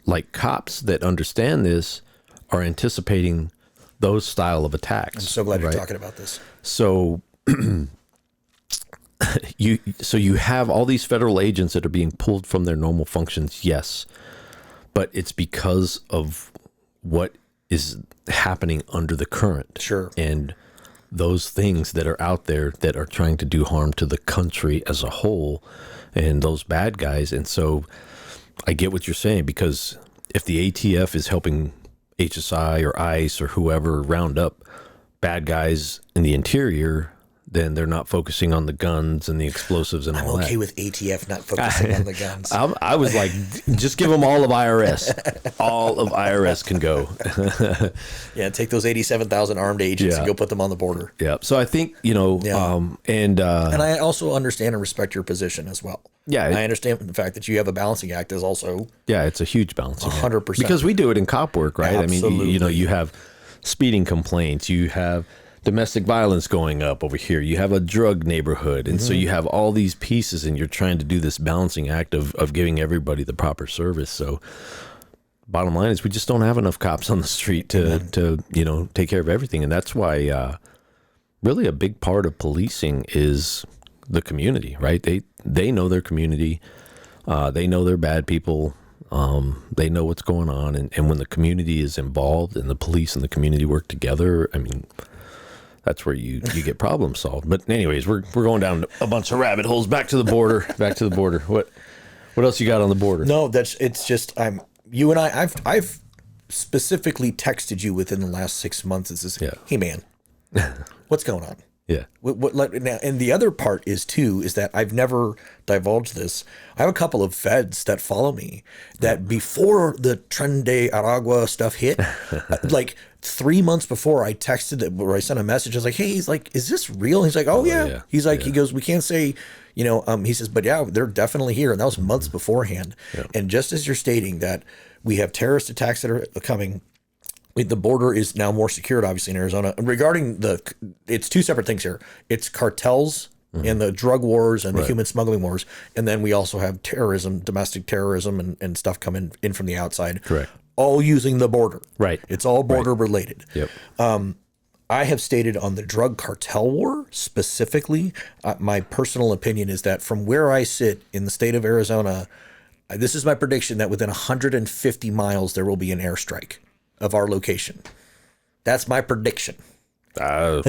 like, cops that understand this are anticipating those style of attacks. I'm so glad you're talking about this. So you have all these federal agents that are being pulled from their normal functions, yes, but it's because of what is happening under the current. Sure. And those things that are out there that are trying to do harm to the country as a whole, and those bad guys. And so I get what you're saying, because if the ATF is helping HSI or ICE or whoever round up bad guys in the interior, then they're not focusing on the guns and the explosives and all that. I'm okay with ATF not focusing on the guns. I was like, just give them all of IRS. All of IRS can go. Yeah, take those 87,000 armed agents and go put them on the border. Yeah. So I think, and I also understand and respect your position as well. Yeah. I understand the fact that you have a balancing act is also. Yeah, it's a huge balancing act. 100%. Because we do it in cop work, right? Absolutely. I mean, you have speeding complaints, you have domestic violence going up over here, you have a drug neighborhood, and so you have all these pieces, and you're trying to do this balancing act of giving everybody the proper service. So bottom line is we just don't have enough cops on the street to take care of everything, and that's why really a big part of policing is the community, right? They know their community, they know they're bad people. They know what's going on, and when the community is involved and the police and the community work together, I mean, that's where you get problem solved. But anyways, we're going down a bunch of rabbit holes. Back to the border. What else you got on the border? No, you and I've specifically texted you within the last 6 months. It says, hey man, what's going on? Yeah. And the other part is that I've never divulged this. I have a couple of feds that follow me that before the Tren de Aragua stuff hit, like 3 months before, I texted it where I sent a message. I was like, hey, he's like, is this real? He's like, oh yeah. He's like, he goes, we can't say, he says, but yeah, they're definitely here. And that was months beforehand. Yeah. And just as you're stating that we have terrorist attacks that are coming, the border is now more secured, obviously, in Arizona. Regarding it's two separate things here. It's cartels and the drug wars and the human smuggling wars. And then we also have terrorism, domestic terrorism and stuff coming in from the outside. Correct. All using the border. Right. It's all border related. Yep. I have stated on the drug cartel war specifically, my personal opinion is that from where I sit in the state of Arizona, this is my prediction that within 150 miles there will be an airstrike of our location. That's my prediction. You know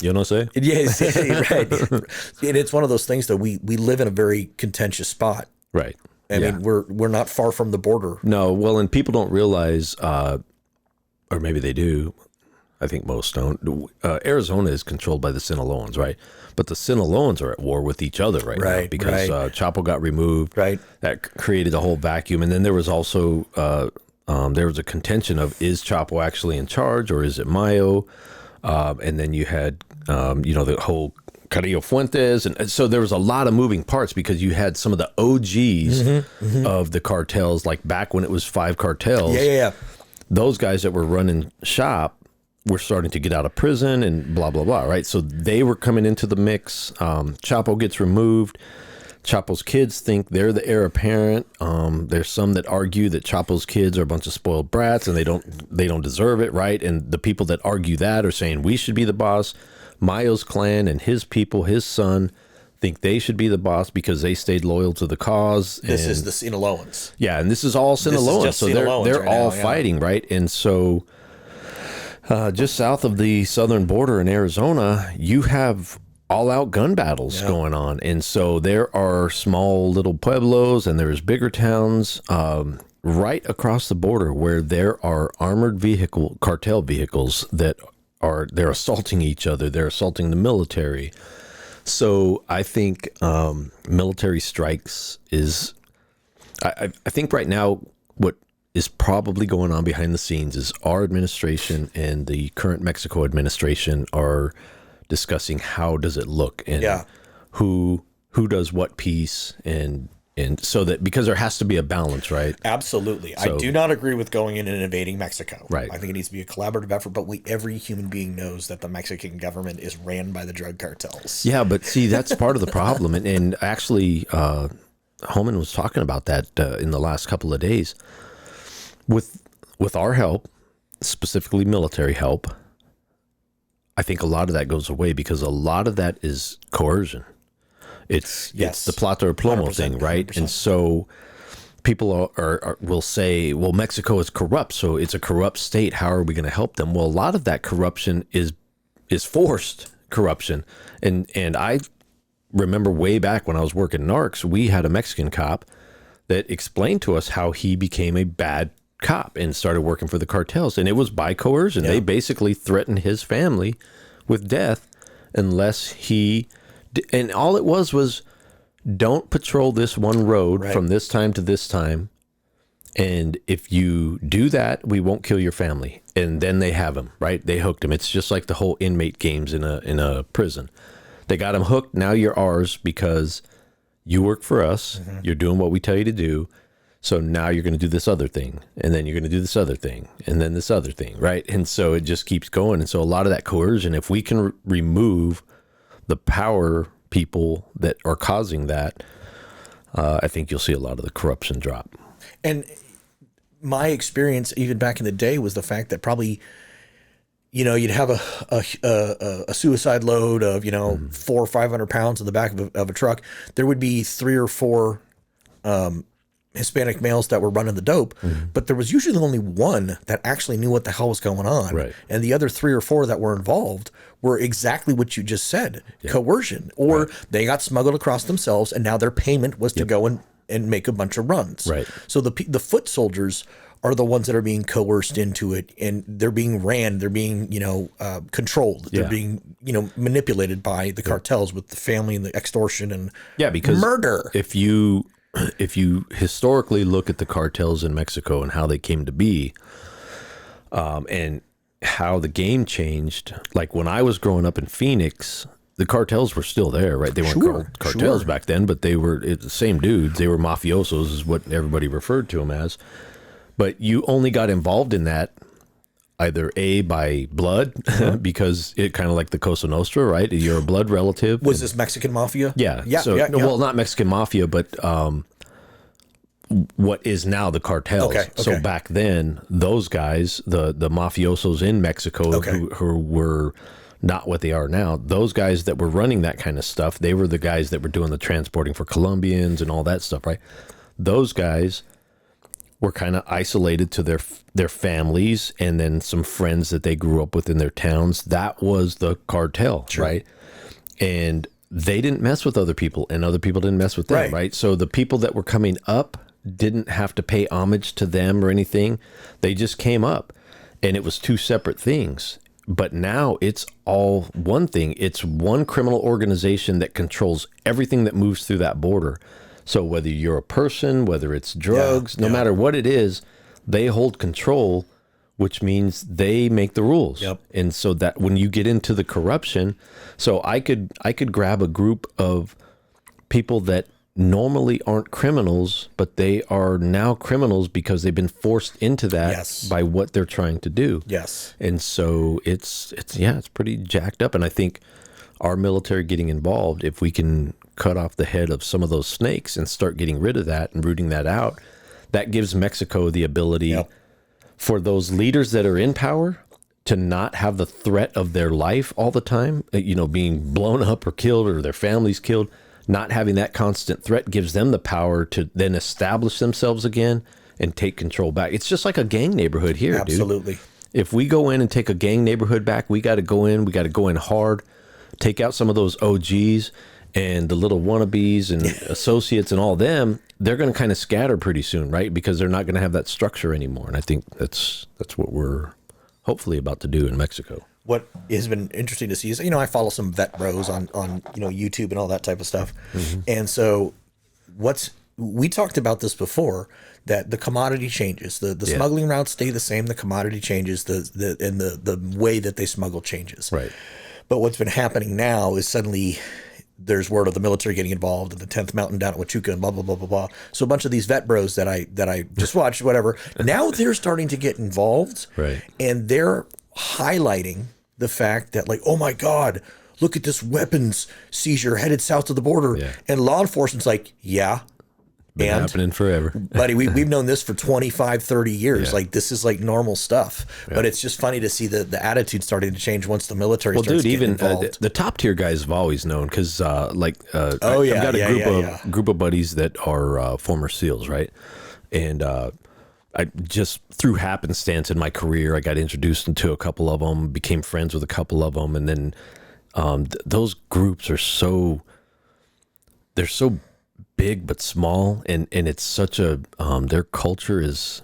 what I'm saying? Yes, right. And it's one of those things that we live in a very contentious spot. Right. I mean, we're not far from the border. No, well, and people don't realize, or maybe they do, I think most don't, Arizona is controlled by the Sinaloans, right? But the Sinaloans are at war with each other right now because Chapo got removed. Right. That created a whole vacuum. And then there was also, there was a contention of, is Chapo actually in charge or is it Mayo? And then you had, the whole Carrillo Fuentes. And so there was a lot of moving parts because you had some of the OGs of the cartels, like back when it was 5 cartels. Yeah. Those guys that were running shop were starting to get out of prison and blah, blah, blah, right? So they were coming into the mix. Chapo gets removed. Chapo's kids think they're the heir apparent. There's some that argue that Chapo's kids are a bunch of spoiled brats and they don't deserve it, right? And the people that argue that are saying we should be the boss. Mayo's clan and his people, his son, think they should be the boss because they stayed loyal to the cause. This is the Sinaloans. Yeah, and this is all Sinaloans. So they're right all fighting, right? And so just south of the southern border in Arizona, you have all-out gun battles going on. And so there are small little pueblos and there's bigger towns right across the border where there are armored cartel vehicles that they're assaulting each other. They're assaulting the military. So I think military strikes is, I think right now what is probably going on behind the scenes is our administration and the current Mexico administration are discussing how does it look and who does what piece and so that because there has to be a balance, right? Absolutely. So, I do not agree with going in and invading Mexico. Right. I think it needs to be a collaborative effort, but every human being knows that the Mexican government is ran by the drug cartels. Yeah, but see, that's part of the problem. And actually, Holman was talking about that in the last couple of days. With our help, specifically military help, I think a lot of that goes away because a lot of that is coercion. It's the plata or plomo thing, right? 100%. And so people will say, well, Mexico is corrupt, so it's a corrupt state. How are we going to help them? Well, a lot of that corruption is forced corruption. And I remember way back when I was working narcs, we had a Mexican cop that explained to us how he became a bad cop and started working for the cartels. And it was by coercion. Yeah. They basically threatened his family with death unless and all it was don't patrol this one road from this time to this time. And if you do that, we won't kill your family. And then they have him, right? They hooked him. It's just like the whole inmate games in a prison. They got him hooked. Now you're ours because you work for us. Mm-hmm. You're doing what we tell you to do. So now you're going to do this other thing. And then you're going to do this other thing. And then this other thing, right? And so it just keeps going. And so a lot of that coercion, if we can remove the power people that are causing that, I think you'll see a lot of the corruption drop. And my experience, even back in the day, was the fact that probably, you'd have a suicide load of, 400 or 500 pounds in the back of a truck. There would be 3 or 4 Hispanic males that were running the dope, but there was usually only one that actually knew what the hell was going on. Right. And the other 3 or 4 that were involved were exactly what you just said, coercion, or they got smuggled across themselves, and now their payment was to go and make a bunch of runs. Right. So the foot soldiers are the ones that are being coerced into it, and they're being ran, they're being, controlled, they're being, manipulated by the cartels with the family and the extortion and because murder. If you historically look at the cartels in Mexico and how they came to be, and how the game changed, like when I was growing up in Phoenix, the cartels were still there, right? They weren't called cartels back then, but they were the same dudes. They were mafiosos is what everybody referred to them as. But you only got involved in that either by blood, because it kind of like the Cosa Nostra, right? You're a blood relative. Was this Mexican mafia? Yeah. Well, not Mexican mafia, but what is now the cartels. Okay. So back then, those guys, the mafiosos in Mexico who were not what they are now, those guys that were running that kind of stuff, they were the guys that were doing the transporting for Colombians and all that stuff, right? Those guys were kind of isolated to their families and then some friends that they grew up with in their towns. That was the cartel, right? And they didn't mess with other people, and other people didn't mess with them, right? So the people that were coming up didn't have to pay homage to them or anything. They just came up, and it was 2 separate things. But now it's all one thing. It's one criminal organization that controls everything that moves through that border. So whether you're a person, whether it's drugs, no matter what it is, they hold control, which means they make the rules. And so that when you get into the corruption, so I could grab a group of people that normally aren't criminals, but they are now criminals because they've been forced into that by what they're trying to do. And so it's pretty jacked up. And I think our military getting involved, if we can cut off the head of some of those snakes and start getting rid of that and rooting that out, that gives Mexico the ability for those leaders that are in power to not have the threat of their life all the time, being blown up or killed or their families killed. Not having that constant threat gives them the power to then establish themselves again and take control back. It's just like a gang neighborhood here, dude. If we go in and take a gang neighborhood back, we got to go in hard, take out some of those OGs and the little wannabes and associates and all them. They're going to kind of scatter pretty soon, right? Because they're not going to have that structure anymore. And I think that's what we're hopefully about to do in Mexico. What has been interesting to see is, I follow some vet bros on YouTube and all that type of stuff. And so we talked about this before, that the commodity changes, the smuggling routes stay the same. The commodity changes, the way that they smuggle changes. Right. But what's been happening now is suddenly there's word of the military getting involved in the 10th Mountain down at Huachuca and blah, blah, blah, blah, blah. So a bunch of these vet bros that I just watched, whatever, now they're starting to get involved. Right. And they're highlighting the fact that, like, oh my God, look at this weapons seizure headed south of the border. And law enforcement's like, been happening forever. Buddy, we've known this for 25, 30 years. Like, this is like normal stuff. But it's just funny to see the attitude starting to change once the military starts getting involved. The top tier guys have always known, because I've got a group of buddies that are former SEALs, right? And I just, through happenstance in my career, I got introduced into a couple of them, became friends with a couple of them, and then those groups are they're so big but small, and it's such a their culture is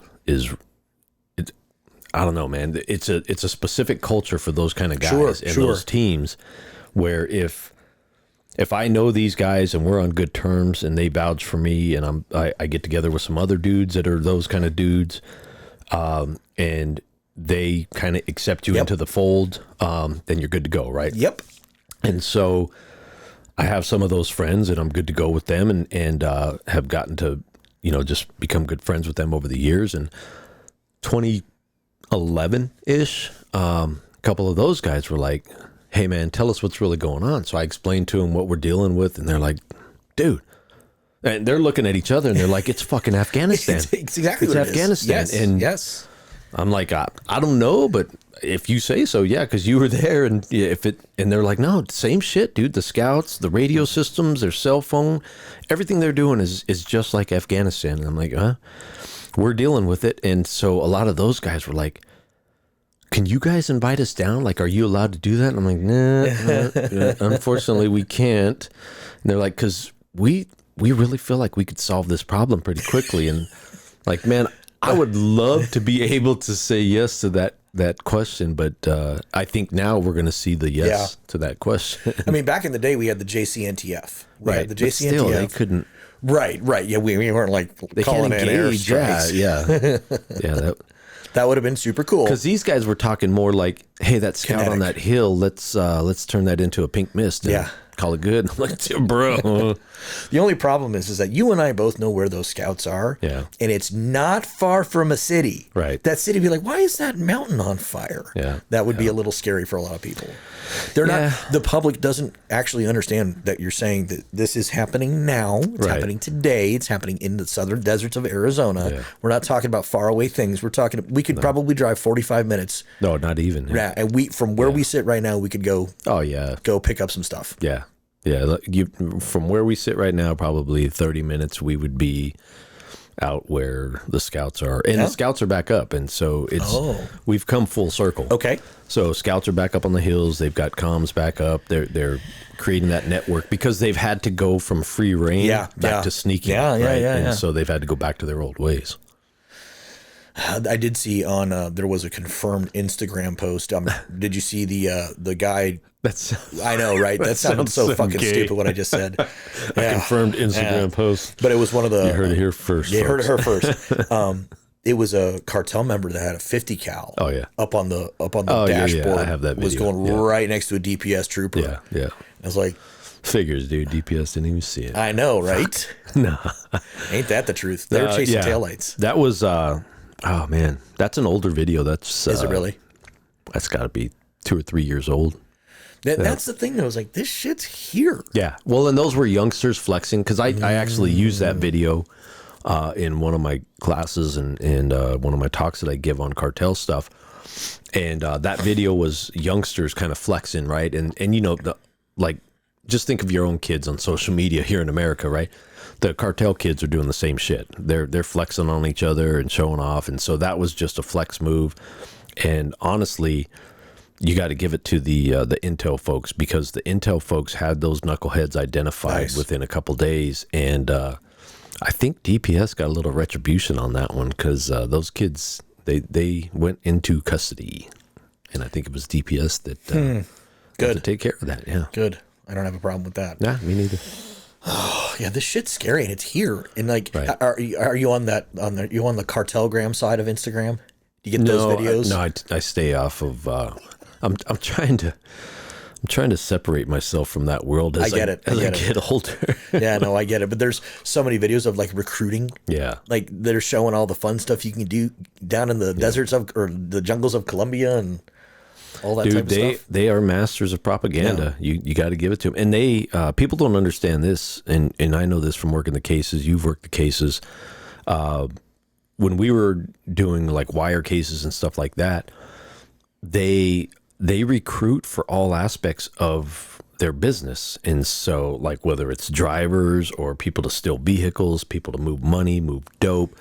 I don't know, man. It's a specific culture for those kind of guys Sure, and sure. those teams where if I know these guys and we're on good terms and they vouch for me and I get together with some other dudes that are those kind of dudes, and they kind of accept you Yep. into the fold, then you're good to go, right? Yep. And so I have some of those friends and I'm good to go with them and have gotten to, just become good friends with them over the years. And 2011-ish, a couple of those guys were like, hey man, tell us what's really going on. So I explained to them what we're dealing with and they're like, dude, and they're looking at each other and they're like, it's fucking Afghanistan. It's exactly It's what it is. Afghanistan. Yes. And yes. I'm like, I don't know, but if you say so, yeah, because you were there, and and they're like, no, same shit, dude. The scouts, the radio systems, their cell phone, everything they're doing is just like Afghanistan. And I'm like, we're dealing with it. And so a lot of those guys were like, can you guys invite us down? Like, are you allowed to do that? And I'm like, nah, unfortunately, we can't. And they're like, because we really feel like we could solve this problem pretty quickly. And like, man, I would love to be able to say yes to that question, but I think now we're going to see the yes to that question. I mean, back in the day, we had the JCNTF. We had the But JCNTF. still, they couldn't. Right. Yeah, we weren't like They calling can't in engage. airstrikes. Yeah. That would have been super cool. Because these guys were talking more like, hey, that scout on Kinetic. that hill, let's turn that into a pink mist and call it good. I'm like, bro. The only problem is that you and I both know where those scouts are. Yeah. And it's not far from a city. Right. That city would be like, why is that mountain on fire? Yeah. That would be a little scary for a lot of people. They're Yeah. not, the public doesn't actually understand that you're saying that this is happening now. It's Right. happening today. It's happening in the southern deserts of Arizona. Yeah. We're not talking about faraway things. We're talking, we could probably drive 45 minutes. No, not even. Yeah. And from where we sit right now, we could go Oh, yeah. pick up some stuff. Yeah. Yeah. Look, from where we sit right now, probably 30 minutes, we would be out where the scouts are. And the scouts are back up. And so we've come full circle. Okay. So scouts are back up on the hills. They've got comms back up. They're creating that network because they've had to go from free reign back to sneaking. And so they've had to go back to their old ways. I did see on there was a confirmed Instagram post. Did you see the guy? I know, right? That sounded so fucking gay. stupid what I just said. A confirmed Instagram post. But it was one of the. You heard it here first. You heard it here first. It was a cartel member that had a 50 cal. Oh yeah. Up on the Yeah, dashboard. I have that video. Was going right next to a DPS trooper. Yeah. I was like, figures, dude. DPS didn't even see it. I know, right? No. Ain't that the truth? They were chasing taillights. That was. Oh man, that's an older video. Is it really? That's got to be 2 or 3 years old. That's the thing, though. Is like, this shit's here. Yeah. Well, and those were youngsters flexing because I actually used that video in one of my classes and one of my talks that I give on cartel stuff. And that video was youngsters kind of flexing, right? And just think of your own kids on social media here in America, right? The cartel kids are doing the same shit. They're flexing on each other and showing off. And so that was just a flex move. And honestly, you got to give it to the Intel folks because the Intel folks had those knuckleheads identified within a couple days. And I think DPS got a little retribution on that one because those kids, they went into custody. And I think it was DPS that had to take care of that. Yeah. Good. I don't have a problem with that. Nah, me neither. Yeah, this shit's scary and it's here. And like, are you on the Cartelgram side of Instagram? Do you get those videos? No, I stay off of. I'm trying to separate myself from that world as I get older. Yeah, no, I get it. But there's so many videos of like recruiting. Yeah, like they're showing all the fun stuff you can do down in the deserts or the jungles of Colombia and all that type of stuff. They are masters of propaganda. Yeah. You got to give it to them. And they people don't understand this, and I know this from working the cases. You've worked the cases. When we were doing like wire cases and stuff like that, they recruit for all aspects of their business. And so like whether it's drivers or people to steal vehicles, people to move money, move dope,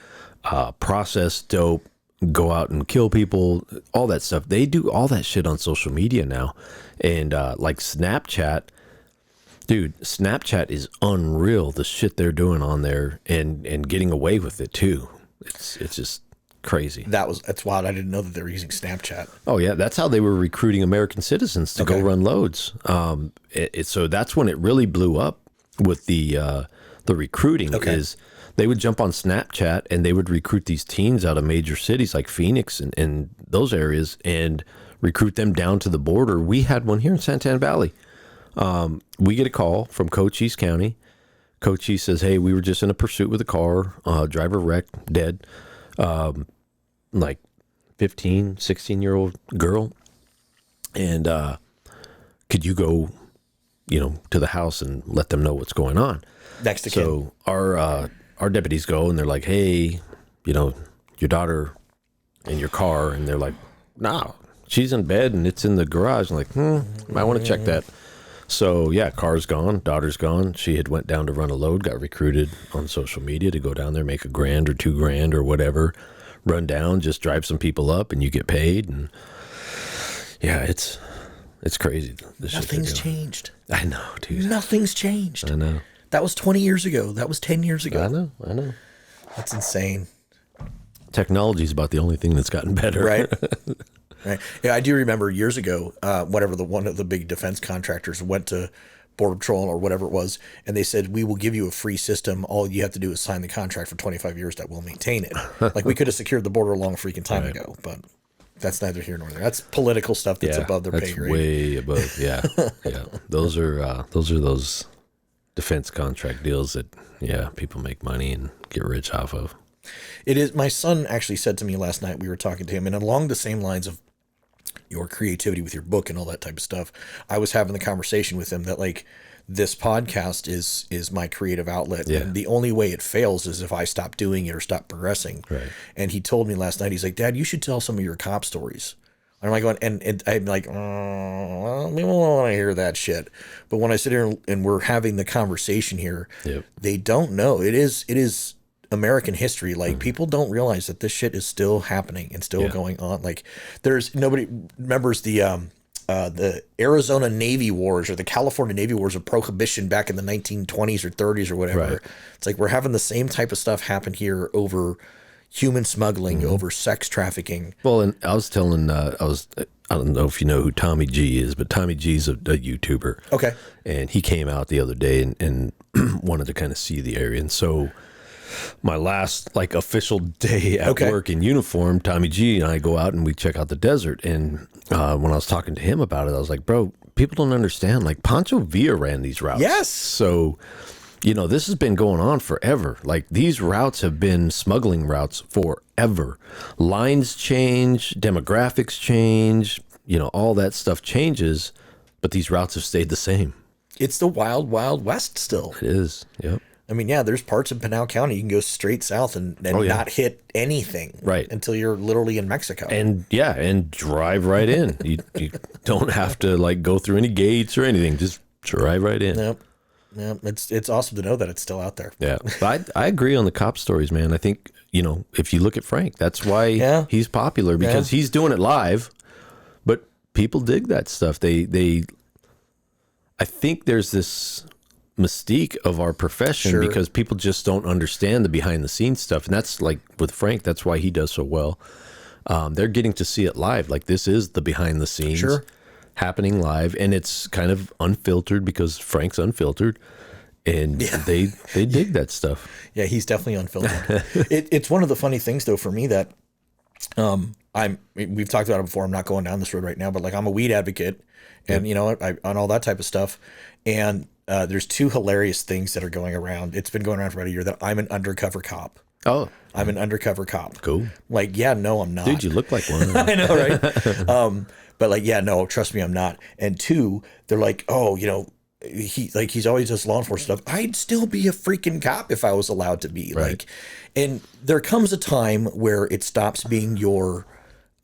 process dope, go out and kill people, all that stuff. They do all that shit on social media now. And like Snapchat, dude, Snapchat is unreal, the shit they're doing on there and getting away with it too. It's just crazy. That's wild. I didn't know that they were using Snapchat. Oh yeah, that's how they were recruiting American citizens to go run loads. So that's when it really blew up with the recruiting. Is they would jump on Snapchat and they would recruit these teens out of major cities like Phoenix and those areas and recruit them down to the border. We had one here in Santana Valley. We get a call from Cochise County. Cochise says, "Hey, we were just in a pursuit with a car. Driver wrecked, dead. Like 15, 16-year-old girl. And could you go, to the house and let them know what's going on?" Next to So our deputies go and they're like, "Hey, your daughter in your car," and they're like, "No, she's in bed and it's in the garage." I'm like, I want to check that. So yeah, car's gone, daughter's gone. She had went down to run a load, got recruited on social media to go down there, make $1,000 or $2,000 or whatever, run down, just drive some people up and you get paid. And yeah, it's crazy. Nothing's changed. I know, dude. Nothing's changed. I know. That was 20 years ago. That was 10 years ago. I know. That's insane. Technology is about the only thing that's gotten better. Right. Right. Yeah, I do remember years ago, one of the big defense contractors went to Border Patrol or whatever it was, and they said, "We will give you a free system. All you have to do is sign the contract for 25 years that will maintain it." Like, we could have secured the border a long freaking time ago, but that's neither here nor there. That's political stuff that's above their pay grade. Way above. Yeah. Yeah. Those are those defense contract deals that, people make money and get rich off of. It is. My son actually said to me last night, we were talking to him, and along the same lines of your creativity with your book and all that type of stuff, I was having the conversation with him that, like, this podcast is my creative outlet. Yeah. And the only way it fails is if I stop doing it or stop progressing. Right. And he told me last night, he's like, "Dad, you should tell some of your cop stories." And I'm like going, and I'm like, well, we don't want to hear that shit. But when I sit here and we're having the conversation here, they don't know. It is American history. Like, people don't realize that this shit is still happening and still going on. Like, nobody remembers the Arizona Navy Wars or the California Navy Wars of Prohibition back in the 1920s or 30s or whatever. Right. It's like we're having the same type of stuff happen here over human smuggling, over sex trafficking. Well, and I was telling, I don't know if you know who Tommy G is, but Tommy G's a YouTuber. Okay. And he came out the other day and wanted to kind of see the area. And so my last official day at work in uniform, Tommy G and I go out and we check out the desert. And when I was talking to him about it, I was like, "Bro, people don't understand. Like, Pancho Villa ran these routes." Yes. So, this has been going on forever. Like, these routes have been smuggling routes forever. Lines change, demographics change, all that stuff changes, but these routes have stayed the same. It's the wild, wild west still. It is. Yep. I mean, there's parts of Pinal County you can go straight south and not hit anything until you're literally in Mexico. And drive right in. You don't have to go through any gates or anything. Just drive right in. Yep. Yeah, it's awesome to know that it's still out there. Yeah, but I agree on the cop stories, man. I think, if you look at Frank, that's why he's popular, because he's doing it live, but people dig that stuff. I think there's this mystique of our profession because people just don't understand the behind the scenes stuff. And that's like with Frank, that's why he does so well. They're getting to see it live. Like, this is the behind the scenes happening live, and it's kind of unfiltered because Frank's unfiltered, and they dig that stuff. Yeah, he's definitely unfiltered. It's one of the funny things though for me that we've talked about it before. I'm not going down this road right now, but I'm a weed advocate, and on all that type of stuff. And there's two hilarious things that are going around. It's been going around for about a year that I'm an undercover cop. Oh, I'm an undercover cop. Cool. No, I'm not. Dude, you look like one. I know, right? But no, trust me, I'm not. And two, they're like, "Oh, he's always does law enforcement stuff. I'd still be a freaking cop if I was allowed to be." Right. And there comes a time where it stops being your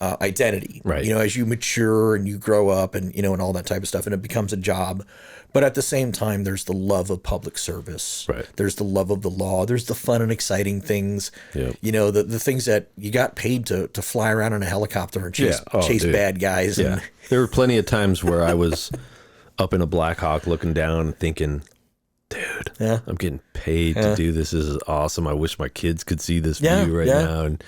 identity, right? As you mature and you grow up and and all that type of stuff, and it becomes a job. But at the same time, there's the love of public service. Right. There's the love of the law. There's the fun and exciting things. Yep. The things that you got paid to fly around in a helicopter and chase bad guys. Yeah. There were plenty of times where I was up in a Black Hawk looking down thinking, dude, I'm getting paid to do this. This is awesome. I wish my kids could see this view right now. And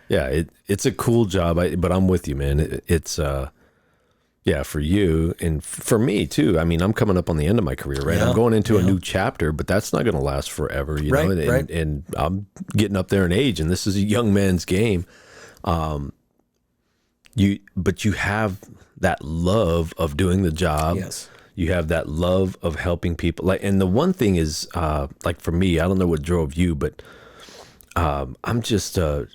Yeah, it's a cool job, but I'm with you, man. It's yeah, for you and for me too. I mean, I'm coming up on the end of my career, right? Yeah, I'm going into a yeah. new chapter, but that's not going to last forever, you Right, know. And, right. and I'm getting up there in age, and this is a young man's game. But you have that love of doing the job. Yes. You have that love of helping people. Like, and the one thing is, like for me, I don't know what drove you, but I'm just a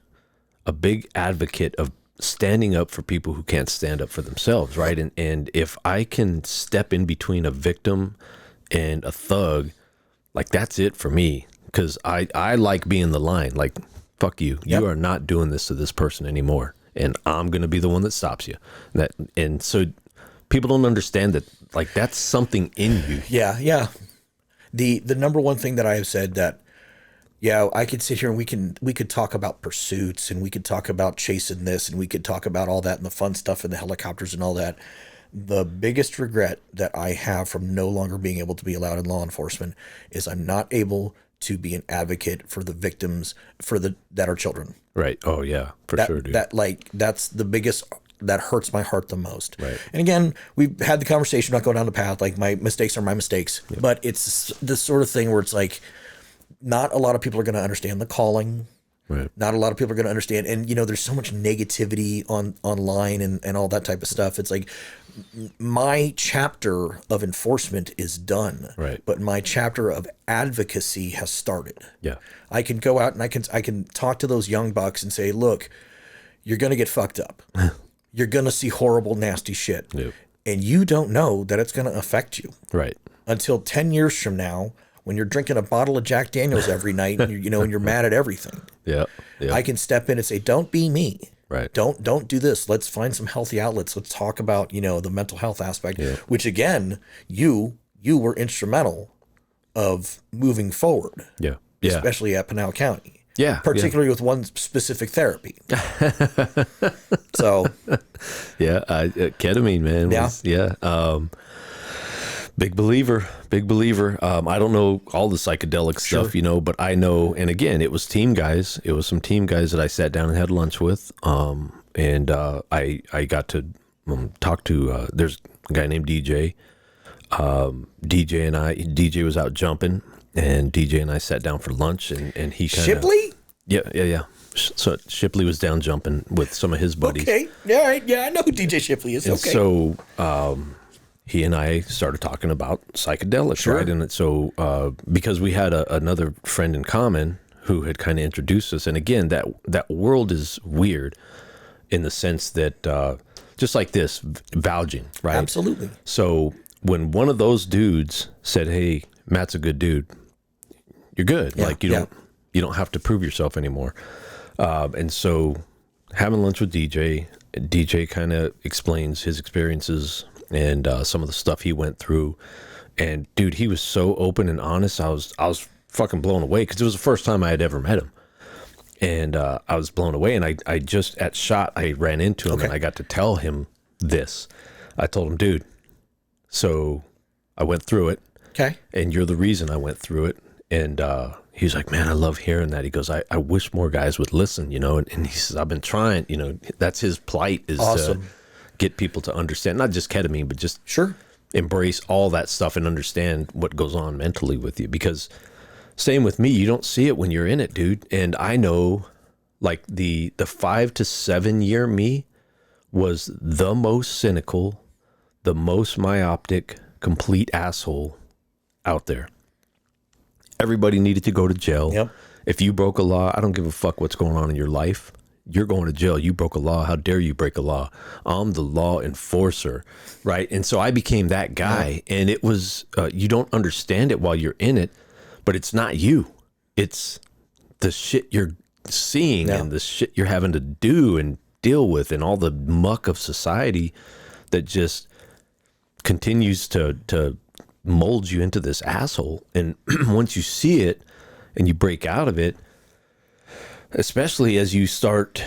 big advocate of standing up for people who can't stand up for themselves, right? And if I can step in between a victim and a thug, like that's it for me. Because I like being the line, like, fuck you. Yep. You are not doing this to this person anymore. And I'm going to be the one that stops you. And so people don't understand that, like, that's something in you. Yeah, yeah. The number one thing that I have said that, yeah, I could sit here and we could talk about pursuits and we could talk about chasing this and we could talk about all that and the fun stuff and the helicopters and all that. The biggest regret that I have from no longer being able to be allowed in law enforcement is I'm not able to be an advocate for the victims that are children. Right. Oh yeah, for sure, dude. That's the biggest, that hurts my heart the most. Right. And again, we've had the conversation, not going down the path, like my mistakes are my mistakes, but it's this sort of thing where it's like, not a lot of people are going to understand the calling. Right. Not a lot of people are going to understand. And, there's so much negativity online and all that type of stuff. It's like my chapter of enforcement is done. Right. But my chapter of advocacy has started. Yeah. I can go out and I can talk to those young bucks and say, look, you're going to get fucked up. You're going to see horrible, nasty shit. Yep. And you don't know that it's going to affect you. Right. Until 10 years from now, when you're drinking a bottle of Jack Daniels every night and and you're mad at everything. Yeah. Yeah. I can step in and say, don't be me. Right. Don't do this. Let's find some healthy outlets. Let's talk about, the mental health aspect, which again, you were instrumental of moving forward. Yeah. Yeah. Especially at Pinal County. Yeah. Particularly with one specific therapy. So. Yeah. Ketamine, man. Big believer. I don't know all the psychedelic stuff, but I know, and again, it was team guys. It was some team guys that I sat down and had lunch with. And I got to talk to, there's a guy named DJ. DJ was out jumping, and DJ and I sat down for lunch, and he kind of. Shipley? Yeah. So Shipley was down jumping with some of his buddies. Okay. All right. Yeah, I know who DJ Shipley is. And okay. So, he and I started talking about psychedelics, right? And so, because we had another friend in common who had kind of introduced us, and again, that world is weird in the sense that, just like this, vouching, right? Absolutely. So when one of those dudes said, "Hey, Matt's a good dude," you're good. Yeah, like you don't have to prove yourself anymore. And so, having lunch with DJ kind of explains his experiences and some of the stuff he went through. And dude, he was so open and honest. I was fucking blown away because it was the first time I had ever met him. And I was blown away. And I just at SHOT, I ran into him and I got to tell him this. I told him, dude, so I went through it. Okay. And you're the reason I went through it. And he's like, man, I love hearing that. He goes, I wish more guys would listen, and he says, I've been trying, that's his plight is awesome. To get people to understand, not just ketamine, but just sure embrace all that stuff and understand what goes on mentally with you. Because same with me, you don't see it when you're in it, dude. And I know like the 5 to 7 year me was the most cynical, the most myopic, complete asshole out there. Everybody needed to go to jail. Yep. If you broke a law, I don't give a fuck what's going on in your life. You're going to jail. You broke a law. How dare you break a law? I'm the law enforcer, right? And so I became that guy. And it was, you don't understand it while you're in it, but it's not you. It's the shit you're seeing and the shit you're having to do and deal with and all the muck of society that just continues to mold you into this asshole. And once you see it and you break out of it, especially if you start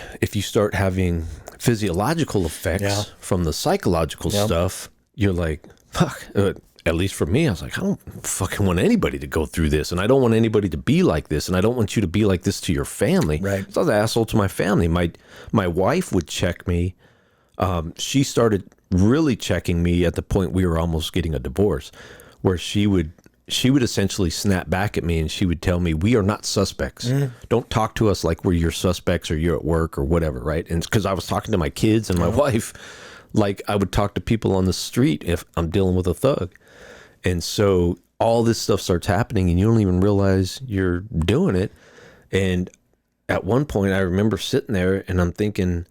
having physiological effects from the psychological stuff, you're like, fuck. at least for me, I was like, I don't fucking want anybody to go through this, and I don't want anybody to be like this, and I don't want you to be like this to your family. Right. So I was an asshole to my family. My wife would check me. She started really checking me at the point we were almost getting a divorce, where she would essentially snap back at me and she would tell me, we are not suspects. Don't talk to us like we're your suspects or you're at work or whatever, right? And because I was talking to my kids and my wife like I would talk to people on the street if I'm dealing with a thug. And so all this stuff starts happening and you don't even realize you're doing it. And at one point I remember sitting there and I'm thinking,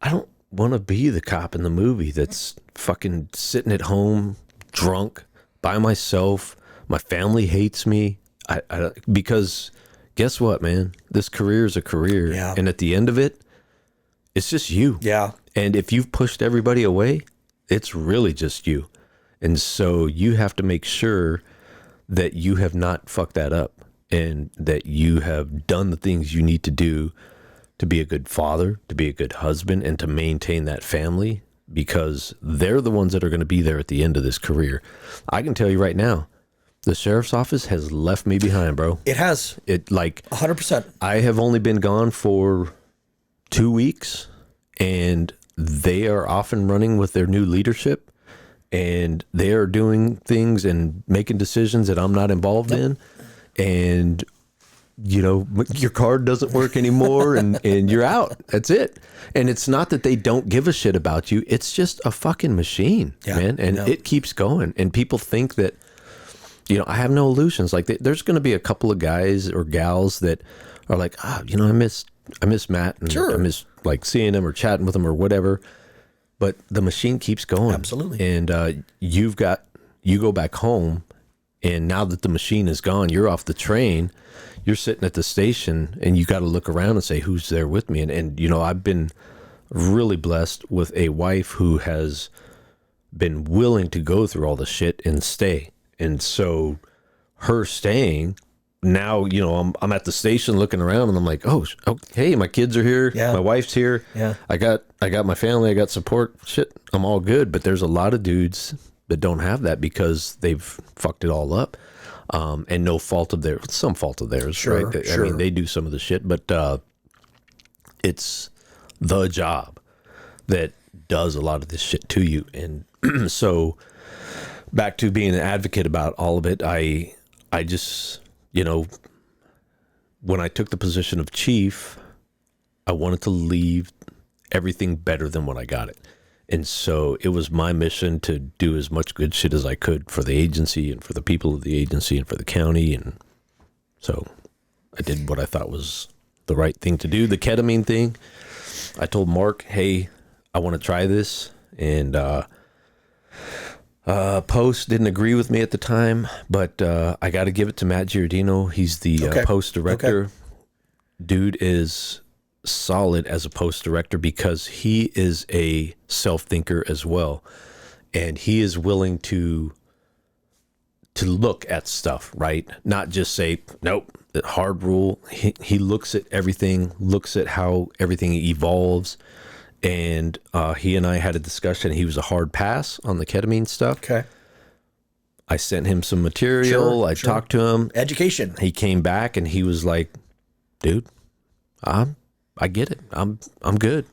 I don't want to be the cop in the movie that's fucking sitting at home drunk by myself. My family hates me. Because guess what, man? This career is a career. Yeah. And at the end of it, it's just you. Yeah. And if you've pushed everybody away, it's really just you. And so you have to make sure that you have not fucked that up and that you have done the things you need to do to be a good father, to be a good husband, and to maintain that family, because they're the ones that are going to be there at the end of this career. I can tell you right now, the sheriff's office has left me behind, bro. It has. It like 100%. I have only been gone for 2 weeks, and they are off and running with their new leadership, and they are doing things and making decisions that I'm not involved in. And you know, your card doesn't work anymore and you're out. That's it. And it's not that they don't give a shit about you. It's just a fucking machine, man. And it keeps going. And people think that, you know, I have no illusions. Like there's going to be a couple of guys or gals that are like, you know, I miss Matt and I miss like seeing him or chatting with him or whatever. But the machine keeps going. Absolutely. And you go back home, and now that the machine is gone, you're off the train. You're sitting at the station and you got to look around and say, who's there with me? And, you know, I've been really blessed with a wife who has been willing to go through all the shit and stay. And so her staying now, you know, I'm at the station looking around and I'm like, oh, hey, my kids are here. Yeah. My wife's here. Yeah. I got my family. I got support. Shit, I'm all good. But there's a lot of dudes that don't have that because they've fucked it all up. And no fault of theirs, some fault of theirs, right? I mean, they do some of the shit, but it's the job that does a lot of this shit to you. And so back to being an advocate about all of it, I just, you know, when I took the position of chief, I wanted to leave everything better than when I got it. And so it was my mission to do as much good shit as I could for the agency and for the people of the agency and for the county. And so I did what I thought was the right thing to do. The ketamine thing, I told Mark, hey, I want to try this. And Post didn't agree with me at the time, but I got to give it to Matt Giardino. He's the Post director. Okay. Dude is solid as a Post director because he is a self-thinker as well, and he is willing to look at stuff, right? Not just say nope, hard rule. He looks at everything, looks at how everything evolves, and he and I had a discussion. He was a hard pass on the ketamine stuff. Okay. I sent him some material. I talked to him. Education. He came back and he was like, dude, I get it. I'm good.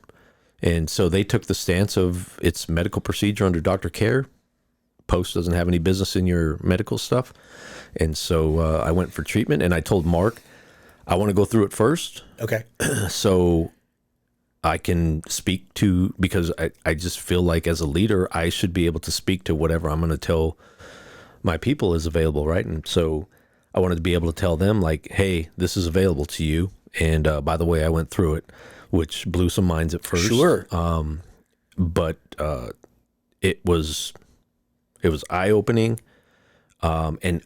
And so they took the stance of it's medical procedure under doctor care. Post doesn't have any business in your medical stuff. And so I went for treatment, and I told Mark, I want to go through it first. Okay. So I can speak to, because I just feel like as a leader, I should be able to speak to whatever I'm going to tell my people is available, right? And so I wanted to be able to tell them like, hey, this is available to you. And by the way, I went through it, which blew some minds at first. Sure. But it was eye-opening. And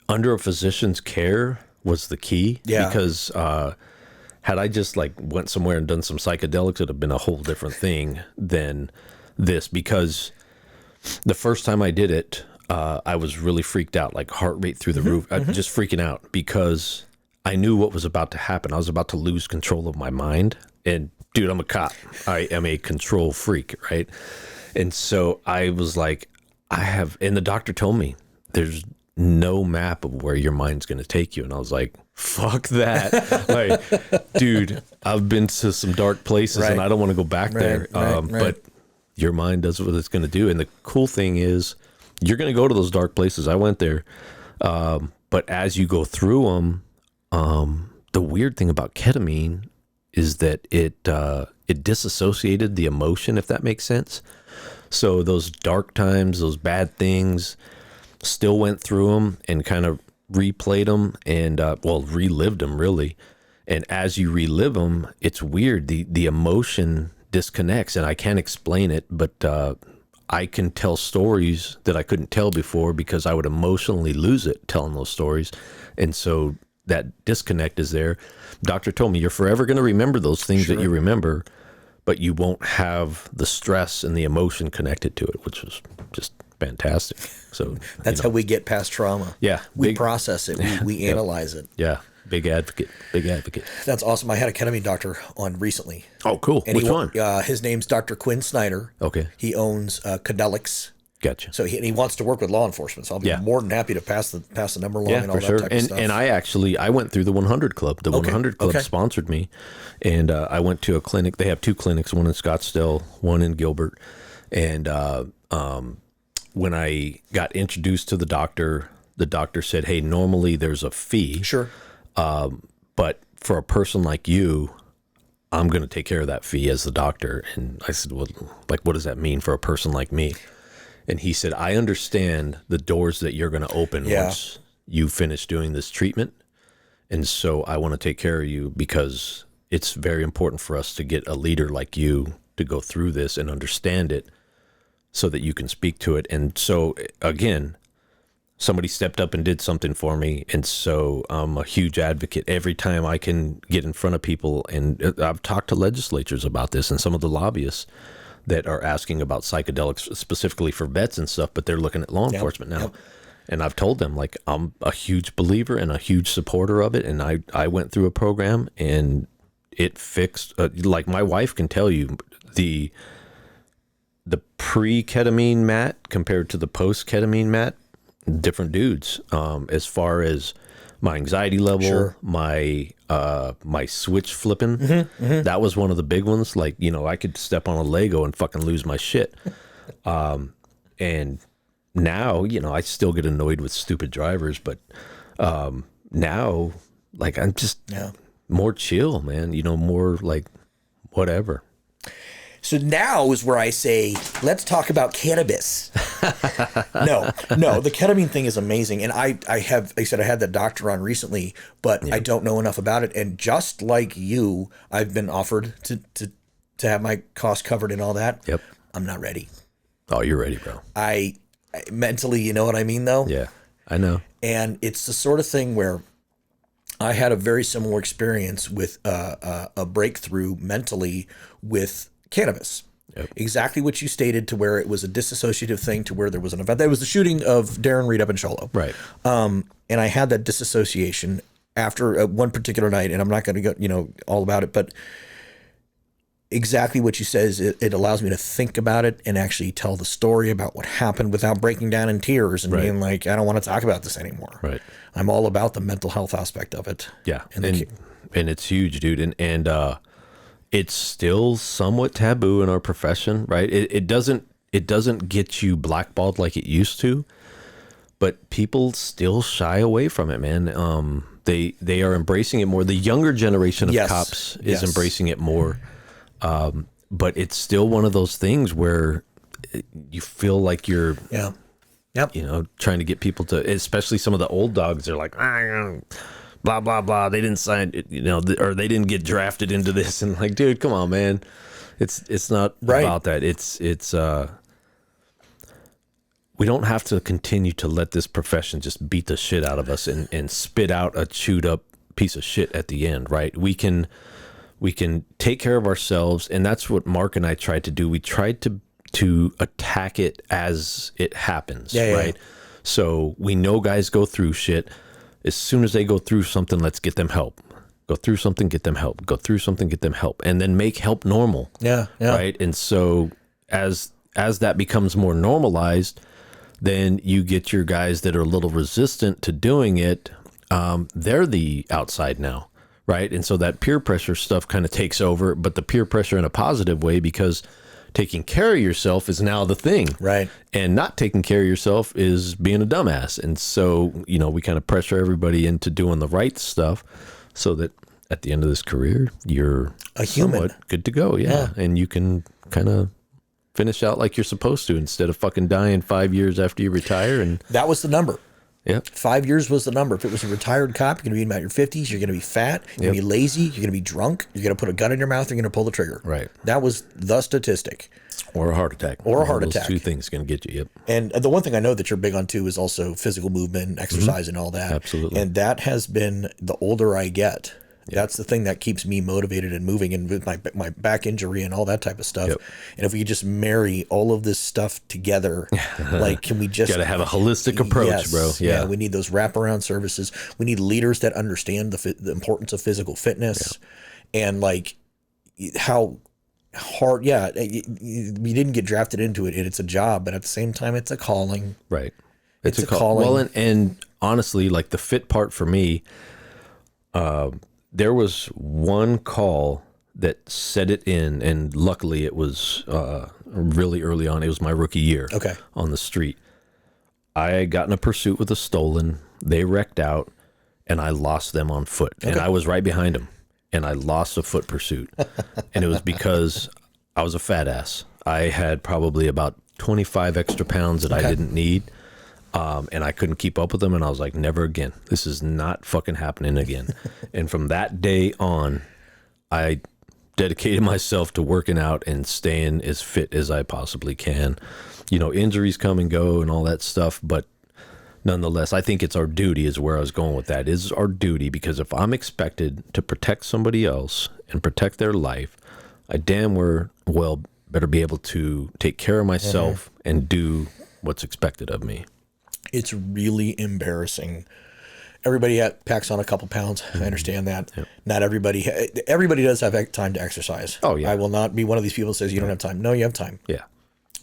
under a physician's care was the key. Yeah. Because had I just like went somewhere and done some psychedelics, it'd have been a whole different thing than this. Because the first time I did it, I was really freaked out, like heart rate through the roof, just freaking out because I knew what was about to happen. I was about to lose control of my mind. And dude, I'm a cop. I am a control freak, right? And so I was like, and the doctor told me there's no map of where your mind's going to take you. And I was like, fuck that. Like, dude, I've been to some dark places and I don't want to go back there. But your mind does what it's going to do. And the cool thing is you're going to go to those dark places. I went there. But as you go through them, the weird thing about ketamine is that it disassociated the emotion, if that makes sense. So those dark times, those bad things, still went through them and kind of replayed them and, relived them really. And as you relive them, it's weird. The emotion disconnects, and I can't explain it, but I can tell stories that I couldn't tell before because I would emotionally lose it telling those stories. And so that disconnect is there. Doctor told me you're forever going to remember those things that you remember, but you won't have the stress and the emotion connected to it, which was just fantastic. So that's how we get past trauma. Yeah. We process it. We analyze it. Yeah. Big advocate. That's awesome. I had a ketamine doctor on recently. Oh, cool. And which one? His name's Dr. Quinn Snyder. Okay. He owns Cartels. Gotcha. So he wants to work with law enforcement. So I'll be more than happy to pass the number along and all that type of stuff. And I went through the 100 Club. The 100 Club sponsored me, and I went to a clinic. They have two clinics, one in Scottsdale, one in Gilbert. And when I got introduced to the doctor said, "Hey, normally there's a fee. Sure. But for a person like you, I'm going to take care of that fee as the doctor." And I said, "Well, like, what does that mean for a person like me?" And he said, "I understand the doors that you're going to open once you finish doing this treatment. And so I want to take care of you because it's very important for us to get a leader like you to go through this and understand it so that you can speak to it." And so, again, somebody stepped up and did something for me. And so I'm a huge advocate. Every time I can get in front of people, and I've talked to legislatures about this and some of the lobbyists that are asking about psychedelics specifically for vets and stuff, but they're looking at law enforcement now. And I've told them, like, I'm a huge believer and a huge supporter of it. And I went through a program and it fixed, like my wife can tell you, the pre-ketamine Matt compared to the post-ketamine Matt, different dudes. As far as my anxiety level, my switch flipping, that was one of the big ones. Like, I could step on a Lego and fucking lose my shit. And now, I still get annoyed with stupid drivers, but now, like, I'm just more chill, man. More like whatever. So now is where I say, let's talk about cannabis. No, the ketamine thing is amazing. And I had that doctor on recently, but I don't know enough about it. And just like you, I've been offered to have my costs covered and all that. Yep. I'm not ready. Oh, you're ready, bro. I mentally, you know what I mean, though? Yeah, I know. And it's the sort of thing where I had a very similar experience with a breakthrough mentally with cannabis. Yep. Exactly what you stated, to where it was a disassociative thing, to where there was an event. That was the shooting of Darren Reed up in Sholo. Right. And I had that disassociation after one particular night, and I'm not going to go, all about it, but exactly what you said is it allows me to think about it and actually tell the story about what happened without breaking down in tears and being like, I don't want to talk about this anymore. Right. I'm all about the mental health aspect of it. Yeah. And it's huge, dude. And it's still somewhat taboo in our profession, right? It doesn't get you blackballed like it used to, but people still shy away from it, man. They are embracing it more. The younger generation of cops is embracing it more. But it's still one of those things where you feel like you're, trying to get people to, especially some of the old dogs, they're like, blah, blah, blah. They didn't sign it, or they didn't get drafted into this. And like, dude, come on, man. It's not about that. It's we don't have to continue to let this profession just beat the shit out of us and spit out a chewed up piece of shit at the end, right? We can take care of ourselves, and that's what Mark and I tried to do. We tried to attack it as it happens, right? Yeah. So we know guys go through shit. As soon as they go through something, let's get them help. Go through something, get them help. Go through something, get them help, and then make help normal. Yeah. Right. And so as that becomes more normalized, Then you get your guys that are a little resistant to doing it. They're the outside now, right? And so that peer pressure stuff kind of takes over, but the peer pressure in a positive way, because taking care of yourself is now the thing. Right. And not taking care of yourself is being a dumbass. And so, we kind of pressure everybody into doing the right stuff so that at the end of this career, you're a human, somewhat good to go. Yeah. And you can kind of finish out like you're supposed to instead of fucking dying 5 years after you retire. And that was the number. Yeah. 5 years was the number. If it was a retired cop, you're going to be in about your 50s. You're going to be fat. You're going to be lazy. You're going to be drunk. You're going to put a gun in your mouth. You're going to pull the trigger. Right. That was the statistic. Or a heart attack. Or a heart Those attack. two things going to get you. Yep. And the one thing I know that you're big on too is also physical movement, exercise, and all that. Absolutely. And that has been, the older I get, that's the thing that keeps me motivated and moving, and with my back injury and all that type of stuff. Yep. And if we could just marry all of this stuff together, like, can we just got to have a holistic approach, yes, bro. Yeah. We need those wraparound services. We need leaders that understand the importance of physical fitness, and like how hard. Yeah, we didn't get drafted into it. It's a job, but at the same time, it's a calling. Right. It's a calling. Well, and honestly, like the fit part for me, there was one call that set it in, and luckily it was really early on. It was my rookie year. Okay. On the street. I got in a pursuit with a stolen. They wrecked out, and I lost them on foot. Okay. And I was right behind them, and I lost a foot pursuit. And it was because I was a fat ass. I had probably about 25 extra pounds that I didn't need. And I couldn't keep up with them, and I was like, never again. This is not fucking happening again. And from that day on, I dedicated myself to working out and staying as fit as I possibly can. Injuries come and go and all that stuff, but nonetheless, I think it's our duty is where I was going with that. It is our duty, because if I'm expected to protect somebody else and protect their life, I damn well better be able to take care of myself and do what's expected of me. It's really embarrassing. Everybody packs on a couple pounds. I understand that. Yep. Not everybody does have time to exercise. Oh, yeah. I will not be one of these people that says you don't have time. No, you have time. Yeah.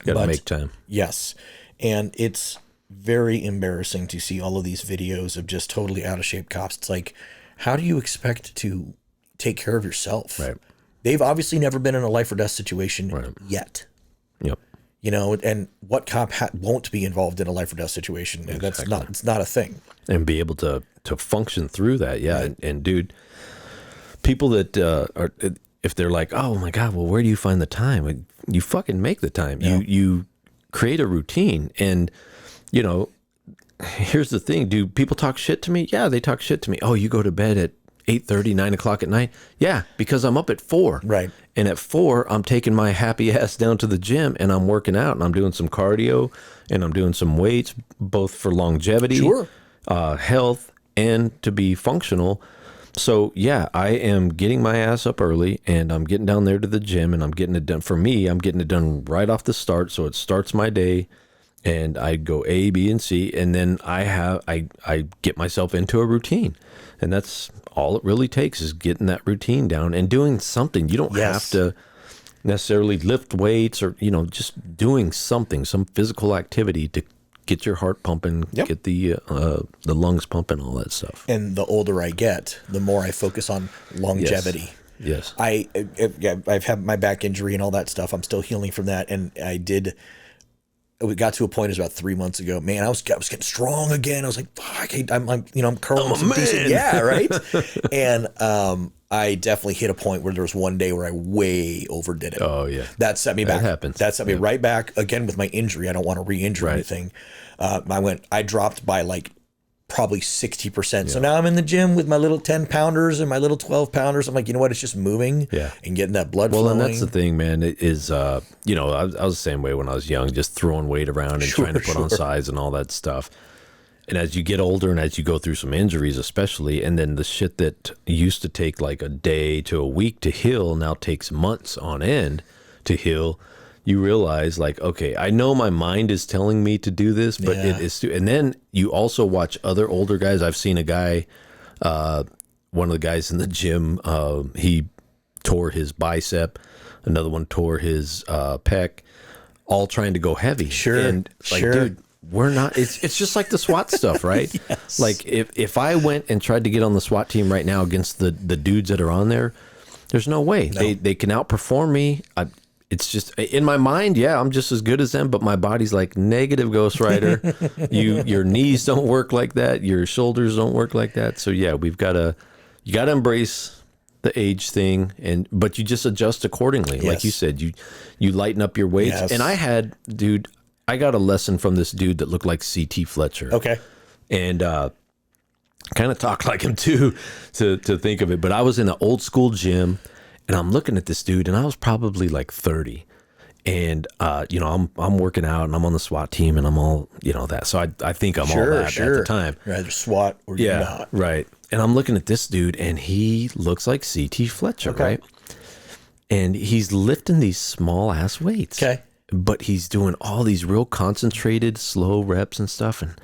Got to make time. Yes. And it's very embarrassing to see all of these videos of just totally out of shape cops. It's like, how do you expect to take care of yourself? Right. They've obviously never been in a life or death situation yet. Yep. And what cop won't be involved in a life or death situation? Exactly. It's not a thing. And be able to function through that. Yeah. Right. And dude, people that are, if they're like, oh my God, well, where do you find the time? You fucking make the time. Yeah. You create a routine. And, here's the thing. Do people talk shit to me? Yeah, they talk shit to me. Oh, you go to bed at 8:30, 9 o'clock at night? Yeah, because I'm up at 4. Right. And at 4, I'm taking my happy ass down to the gym, and I'm working out, and I'm doing some cardio, and I'm doing some weights, both for longevity, health, and to be functional. So yeah, I am getting my ass up early, and I'm getting down there to the gym, and I'm getting it done. For me, I'm getting it done right off the start, so it starts my day. And I go A, B, and C, and then I get myself into a routine. And that's all it really takes, is getting that routine down and doing something. You don't have to necessarily lift weights or, just doing something, some physical activity to get your heart pumping, get the lungs pumping, all that stuff. And the older I get, the more I focus on longevity. Yes. I've had my back injury and all that stuff. I'm still healing from that. And we got to a point, it was about 3 months ago. Man, I was getting strong again. I was like, fuck, I'm curling some decent. Yeah, right. And I definitely hit a point where there was one day where I way overdid it. Oh yeah, that set me back. That happens. That set me right back again with my injury. I don't want to re-injure anything. I dropped by like probably 60%. So now I'm in the gym with my little 10 pounders and my little 12 pounders. I'm like, you know what? It's just moving and getting that blood flowing. Well, and that's the thing, man. It is, I was the same way when I was young, just throwing weight around and trying to put on size and all that stuff. And as you get older and as you go through some injuries, especially, and then the shit that used to take like a day to a week to heal now takes months on end to heal. You realize, like, okay, I know my mind is telling me to do this, but it is too. And then you also watch other older guys. I've seen a guy, one of the guys in the gym, he tore his bicep, another one tore his pec, all trying to go heavy. Sure. And like, dude, we're not, it's just like the SWAT stuff, right? Yes. Like if I went and tried to get on the SWAT team right now against the dudes that are on there, there's no way. No. They can outperform me. It's just in my mind, yeah, I'm just as good as them, but my body's like negative, Ghost Rider. Your knees don't work like that. Your shoulders don't work like that. So yeah, you gotta embrace the age thing, but you just adjust accordingly. Yes. Like you said, you lighten up your weights. Yes. And I got a lesson from this dude that looked like C.T. Fletcher. Okay. And kind of talk like him too, to think of it. But I was in an old school gym, and I'm looking at this dude, and I was probably like 30. And I'm working out, and I'm on the SWAT team, and I'm all that. So I think I'm all that at the time. You're either SWAT or you're not. Right. And I'm looking at this dude, and he looks like C.T. Fletcher, right? And he's lifting these small ass weights. Okay. But he's doing all these real concentrated, slow reps and stuff. And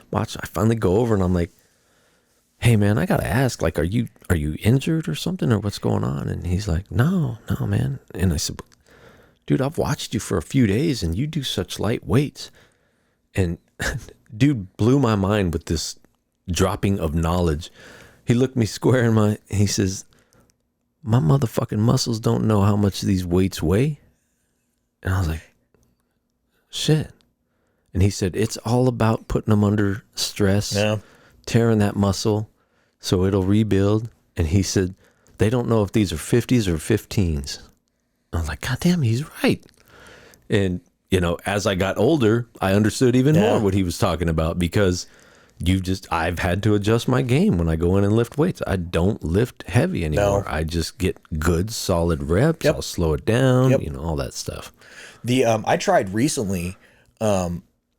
watch, I finally go over and I'm like, hey man, I gotta ask, like, are you injured or something, or what's going on? And he's like, no, man. And I said, dude, I've watched you for a few days and you do such light weights. And dude blew my mind with this dropping of knowledge. He looked me square in he says, my motherfucking muscles don't know how much these weights weigh. And I was like, shit. And he said, it's all about putting them under stress, tearing that muscle so it'll rebuild. And he said, they don't know if these are 50s or 15s. I was like, God damn, he's right. And, as I got older, I understood even more what he was talking about, because I've had to adjust my game when I go in and lift weights. I don't lift heavy anymore. I just get good, solid reps. I'll slow it down, all that stuff. I tried recently,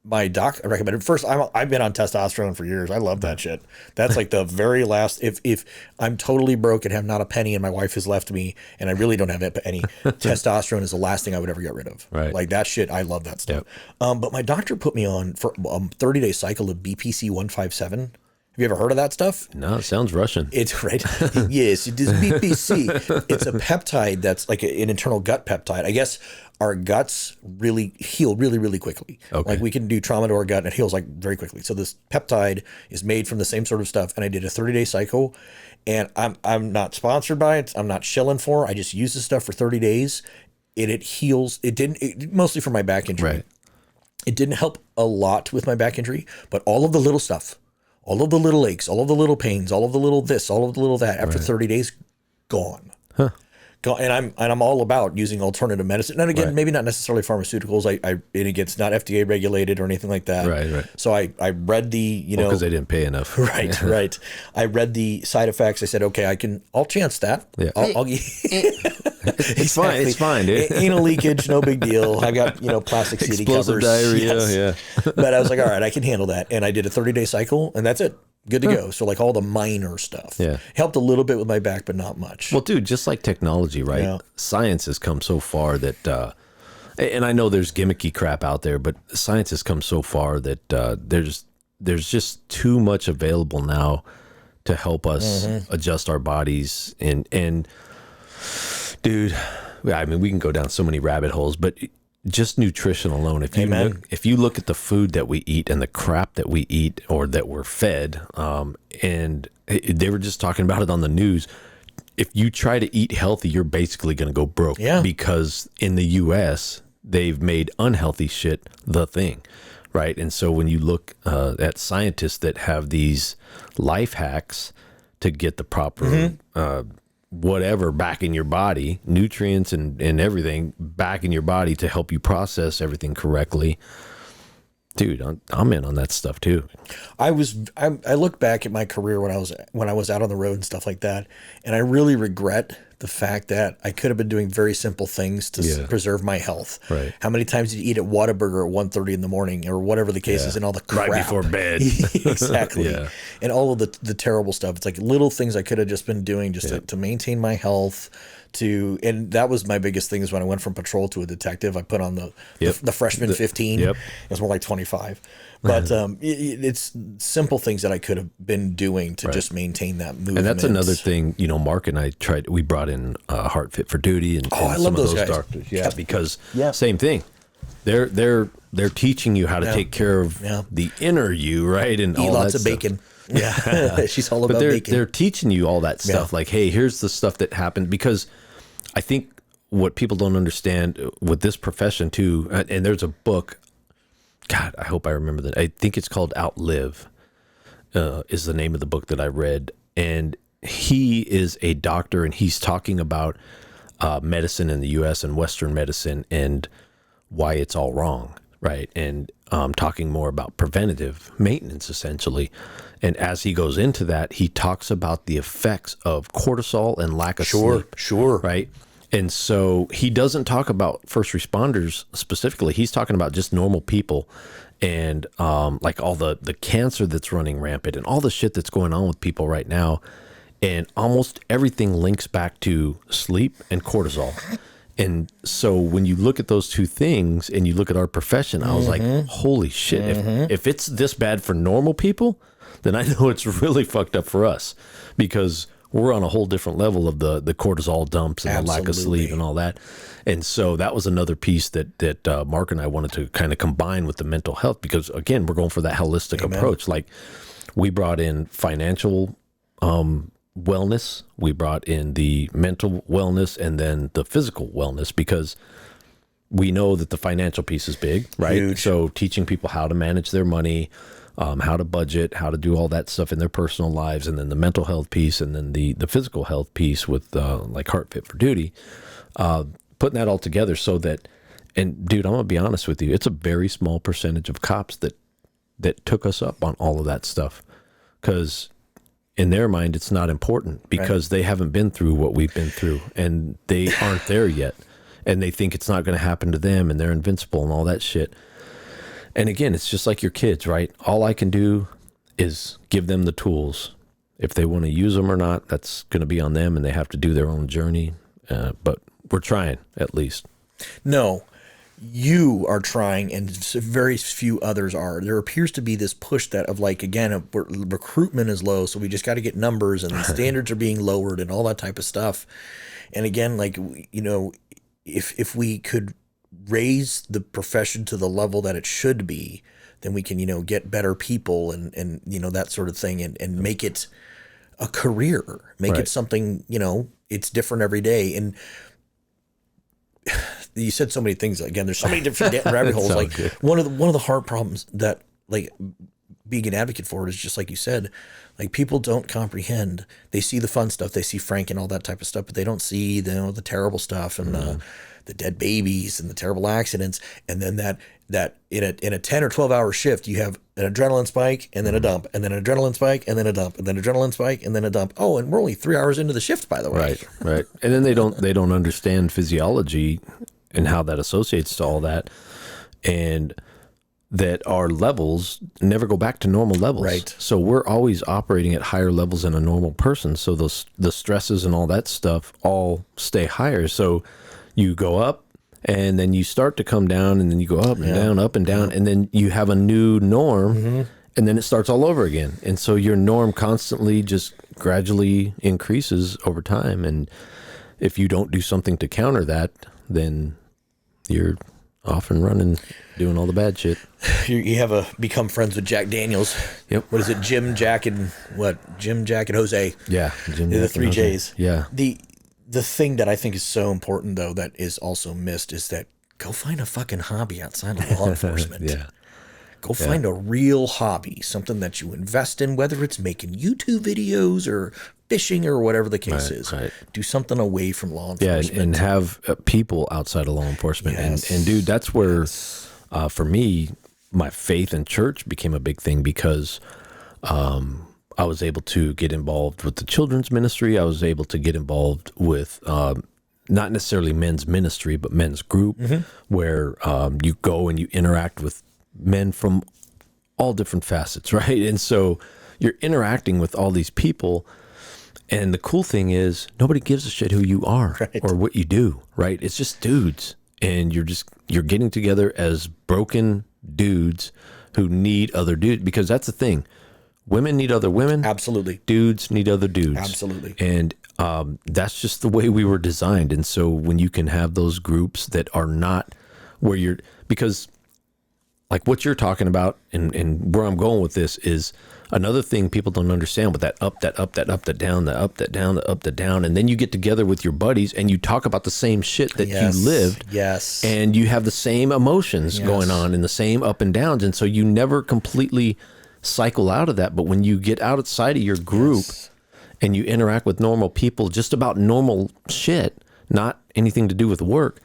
my doc recommended, first, I've been on testosterone for years. I love that shit. That's like the very last, if I'm totally broke and have not a penny and my wife has left me and I really don't have a penny, testosterone is the last thing I would ever get rid of. Right. Like that shit, I love that stuff. But my doctor put me on for a 30-day cycle of BPC 157. Have you ever heard of that stuff? No, it sounds Russian. It's right. Yes, it is BPC. It's a peptide that's like an internal gut peptide. I guess our guts really heal really, really quickly. Okay. Like we can do trauma to our gut and it heals like very quickly. So this peptide is made from the same sort of stuff. And I did a 30-day cycle, and I'm not sponsored by it. I'm not shilling for it. I just use this stuff for 30 days. It heals. Mostly for my back injury. Right. It didn't help a lot with my back injury, but all of the little stuff, all of the little aches, all of the little pains, all of the little this, all of the little that, after 30 days, gone. Huh. And I'm all about using alternative medicine. And again, maybe not necessarily pharmaceuticals. And again, it's not FDA regulated or anything like that. Right. So I read the, because they didn't pay enough. Right. I read the side effects. I said, okay, I'll chance that. Yeah. I'll It's fine. It's fine, dude. Anal leakage, no big deal. I got, plastic CD Explosive covers. diarrhea, But I was like, all right, I can handle that. And I did a 30-day cycle, and that's it. Good to go. So like all the minor stuff. Helped a little bit with my back, but not much. Well, dude, just like technology, right? Yeah. Science has come so far that, and I know there's gimmicky crap out there, but science has come so far that there's just too much available now to help us adjust our bodies. And dude, I mean, we can go down so many rabbit holes, but just nutrition alone. If you look at the food that we eat and the crap that we eat or that we're fed, and they were just talking about it on the news. If you try to eat healthy, you're basically going to go broke. Yeah. Because in the U.S., they've made unhealthy shit the thing, right? And so when you look at scientists that have these life hacks to get the proper whatever back in your body, nutrients and everything back in your body to help you process everything correctly. Dude, I'm in on that stuff too. I look back at my career when I was out on the road and stuff like that, and I really regret the fact that I could have been doing very simple things to preserve my health. Right. How many times did you eat at Whataburger at 1:30 in the morning or whatever the case is, and all the crap. Right before bed. Exactly. And all of the terrible stuff. It's like little things I could have just been doing just to maintain my health. And that was my biggest thing is when I went from patrol to a detective, I put on the freshman 15. It was more like 25. But it's simple things that I could have been doing to just maintain that movement. And that's another thing, Mark and I we brought in Heart Fit for Duty and I some love of those those guys. doctors. Yeah, because same thing. They're teaching you how to take care of the inner you, right? And Eat all lots that of stuff. bacon. Yeah, she's all But about bacon. they're teaching you all that stuff. Yeah. Like, hey, here's the stuff that happened. Because I think what people don't understand with this profession too, and there's a book. God, I hope I remember that. I think it's called Outlive. Is the name of the book that I read, and he is a doctor, and he's talking about medicine in the U.S. and Western medicine and why it's all wrong, right? And talking more about preventative maintenance, essentially. And as he goes into that, he talks about the effects of cortisol and lack of sleep. Sure. Right? And so he doesn't talk about first responders specifically. He's talking about just normal people and like all the cancer that's running rampant and all the shit that's going on with people right now. And almost everything links back to sleep and cortisol. And so when you look at those two things and you look at our profession, I was like, holy shit, if it's this bad for normal people, then I know it's really fucked up for us, because we're on a whole different level of the cortisol dumps and the lack of sleep and all that. And so that was another piece that Mark and I wanted to kind of combine with the mental health, because again, we're going for that holistic approach. Like, we brought in financial wellness, we brought in the mental wellness, and then the physical wellness, because we know that the financial piece is big, right? Huge. So teaching people how to manage their money, how to budget, how to do all that stuff in their personal lives, and then the mental health piece, and then the physical health piece with like Heart Fit for Duty, putting that all together so that, and dude, I'm gonna be honest with you, it's a very small percentage of cops that took us up on all of that stuff, because in their mind it's not important, because they haven't been through what we've been through, and they aren't there yet, and they think it's not going to happen to them, and they're invincible and all that shit. And again, it's just like your kids, right? All I can do is give them the tools. If they want to use them or not, that's going to be on them, and they have to do their own journey. But we're trying, at least. No, you are trying, and very few others are. There appears to be this push that of like, again, recruitment is low, so we just got to get numbers, and the standards are being lowered and all that type of stuff. And again, like, you know, if we could raise the profession to the level that it should be, then we can, you know, get better people and you know, that sort of thing, and make it a career, make it something, you know, it's different every day. And you said so many things. Again, there's so many different rabbit holes. Like good. one of the hard problems that, like, being an advocate for it is just like you said, like, people don't comprehend. They see the fun stuff, they see Frank and all that type of stuff, but they don't see the terrible stuff and the dead babies and the terrible accidents. And then that in a 10 or 12 hour shift, you have an adrenaline spike and then a dump, and then an adrenaline spike and then a dump, and then adrenaline spike and then a dump. Oh, and we're only 3 hours into the shift, by the way. Right. And then they don't understand physiology and how that associates to all that, and that our levels never go back to normal levels. Right. So we're always operating at higher levels than a normal person. So the stresses and all that stuff all stay higher. So you go up, and then you start to come down, and then you go up and down, up and down, and then you have a new norm, and then it starts all over again. And so your norm constantly just gradually increases over time. And if you don't do something to counter that, then you're off and running, doing all the bad shit. You have become friends with Jack Daniels. Yep. What is it? Jim, Jack, and Jose. Yeah. The three J's. Yeah. The thing that I think is so important, though, that is also missed, is that go find a fucking hobby outside of law enforcement. Go find a real hobby, something that you invest in, whether it's making YouTube videos or fishing or whatever the case is. Right. Do something away from law enforcement. Yeah, and have people outside of law enforcement. Yes. And dude, that's where, for me, my faith in church became a big thing, because I was able to get involved with the children's ministry. I was able to get involved with not necessarily men's ministry, but men's group, where you go and you interact with men from all different facets, right? And so you're interacting with all these people, and the cool thing is nobody gives a shit who you are or what you do, right? It's just dudes, and you're getting together as broken dudes who need other dudes, because that's the thing. Women need other women. Absolutely. Dudes need other dudes. Absolutely. And that's just the way we were designed. And so when you can have those groups that are not where because like what you're talking about and where I'm going with this is another thing people don't understand with that up, that down, the up, that down, the up, that down. And then you get together with your buddies and you talk about the same shit that you lived. Yes. And you have the same emotions going on and the same up and downs. And so you never completely cycle out of that. But when you get outside of your group and you interact with normal people, just about normal shit, not anything to do with work,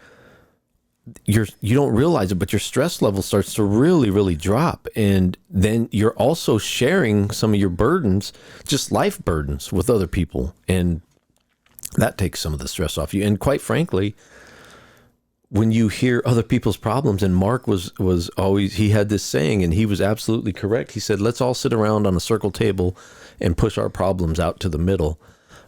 you don't realize it, but your stress level starts to really, really drop. And then you're also sharing some of your burdens, just life burdens, with other people. And that takes some of the stress off you. And quite frankly, when you hear other people's problems, and Mark was always, he had this saying, and he was absolutely correct. He said, let's all sit around on a circle table and push our problems out to the middle.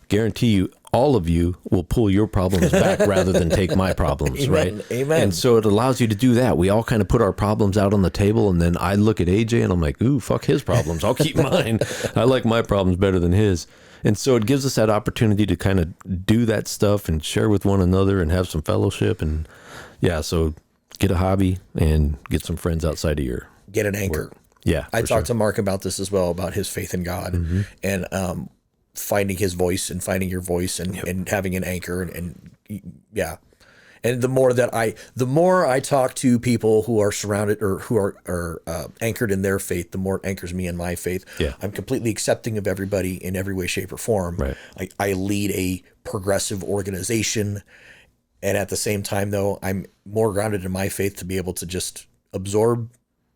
Guarantee you, all of you will pull your problems back rather than take my problems, Amen. right? Amen. And so it allows you to do that. We all kind of put our problems out on the table, and then I look at AJ and I'm like, ooh, fuck his problems. I'll keep mine. I like my problems better than his. And so it gives us that opportunity to kind of do that stuff and share with one another and have some fellowship. And so get a hobby and get some friends outside of your Get an anchor. work. Yeah. I talked to Mark about this as well, about his faith in God and finding his voice and finding your voice and having an anchor and the more I talk to people who are surrounded or who are anchored in their faith, the more it anchors me in my faith. Yeah. I'm completely accepting of everybody in every way, shape, or form. Right. I lead a progressive organization, and at the same time, though, I'm more grounded in my faith to be able to just absorb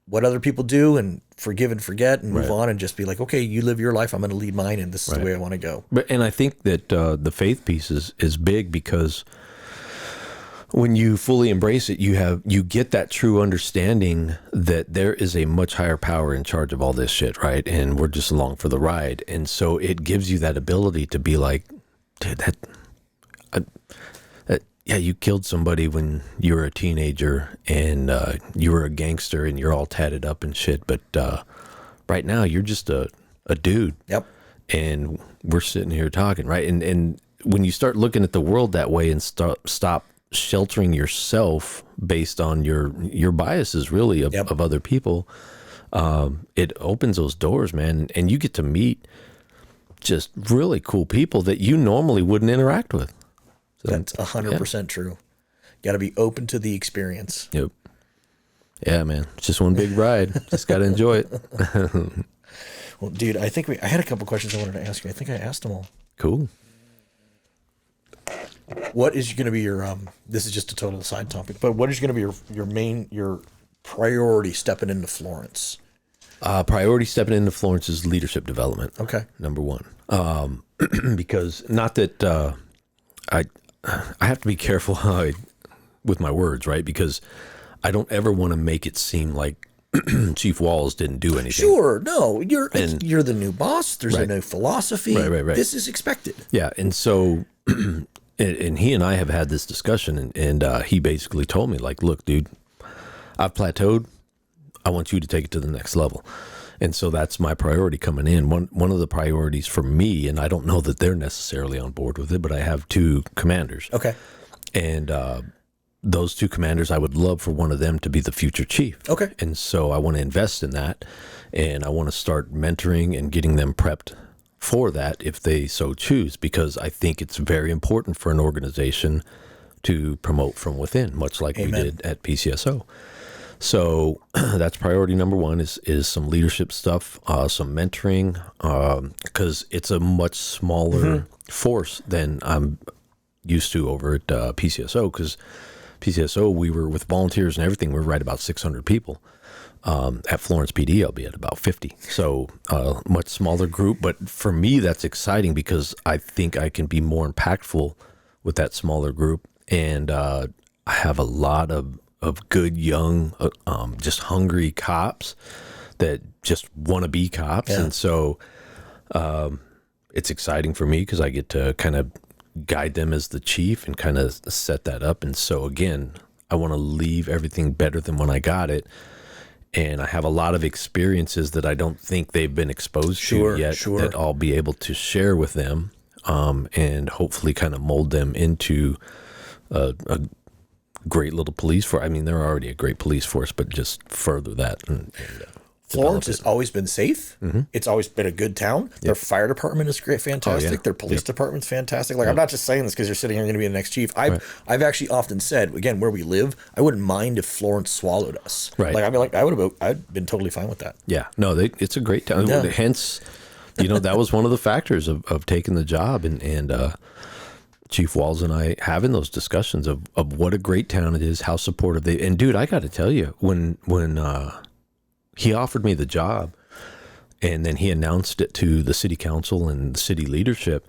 what other people do and forgive and forget and move on and just be like, okay, you live your life, I'm going to lead mine, and this is the way I want to go. And I think that the faith piece is big, because when you fully embrace it, you get that true understanding that there is a much higher power in charge of all this shit, right? And we're just along for the ride. And so it gives you that ability to be like, dude, you killed somebody when you were a teenager and you were a gangster and you're all tatted up and shit. But right now you're just a dude. Yep. And we're sitting here talking, right? And when you start looking at the world that way and stop sheltering yourself based on your biases, really, of other people, it opens those doors, man. And you get to meet just really cool people that you normally wouldn't interact with. So, that's 100% true. Got to be open to the experience. Yep. Yeah, man. It's just one big ride. Just got to enjoy it. Well, dude, I think I had a couple questions I wanted to ask you. I think I asked them all. Cool. What is going to be your, this is just a total side topic, but what is going to be your priority stepping into Florence? Priority stepping into Florence is leadership development. Okay. Number one. Because not that I have to be careful with my words, right? Because I don't ever want to make it seem like Chief Walls didn't do anything. Sure, no, you're the new boss. There's a new philosophy. Right. This is expected. Yeah, and so, and he and I have had this discussion, and he basically told me, like, look, dude, I've plateaued. I want you to take it to the next level. And so that's my priority coming in. One of the priorities for me, and I don't know that they're necessarily on board with it, but I have two commanders. Okay. And those two commanders, I would love for one of them to be the future chief. Okay. And so I want to invest in that, and I want to start mentoring and getting them prepped for that if they so choose, because I think it's very important for an organization to promote from within, much like we did at PCSO. So that's priority number one is some leadership stuff, some mentoring, because it's a much smaller force than I'm used to over at PCSO, because PCSO, we were with volunteers and everything, we were right about 600 people. At Florence PD, I'll be at about 50. So much smaller group. But for me, that's exciting because I think I can be more impactful with that smaller group. And I have a lot of good young, just hungry cops that just want to be cops. Yeah. And so it's exciting for me because I get to kind of guide them as the chief and kind of set that up. And so, again, I want to leave everything better than when I got it. And I have a lot of experiences that I don't think they've been exposed to yet that I'll be able to share with them and hopefully kind of mold them into a great little police force. I mean, they're already a great police force, but just further that. And Florence has always been safe. It's always been a good town. Their fire department is great, fantastic. Their police department's fantastic. Like I'm not just saying this because you're sitting here and going to be the next chief. I've actually often said, again, where we live, I wouldn't mind if Florence swallowed us. Right. Like I mean, like I'd been totally fine with that. Yeah. No, it's a great town. Yeah. Hence, that was one of the factors of taking the job, and Chief Walls and I having those discussions of what a great town it is, how supportive they. And dude, I got to tell you, when he offered me the job, and then he announced it to the city council and the city leadership,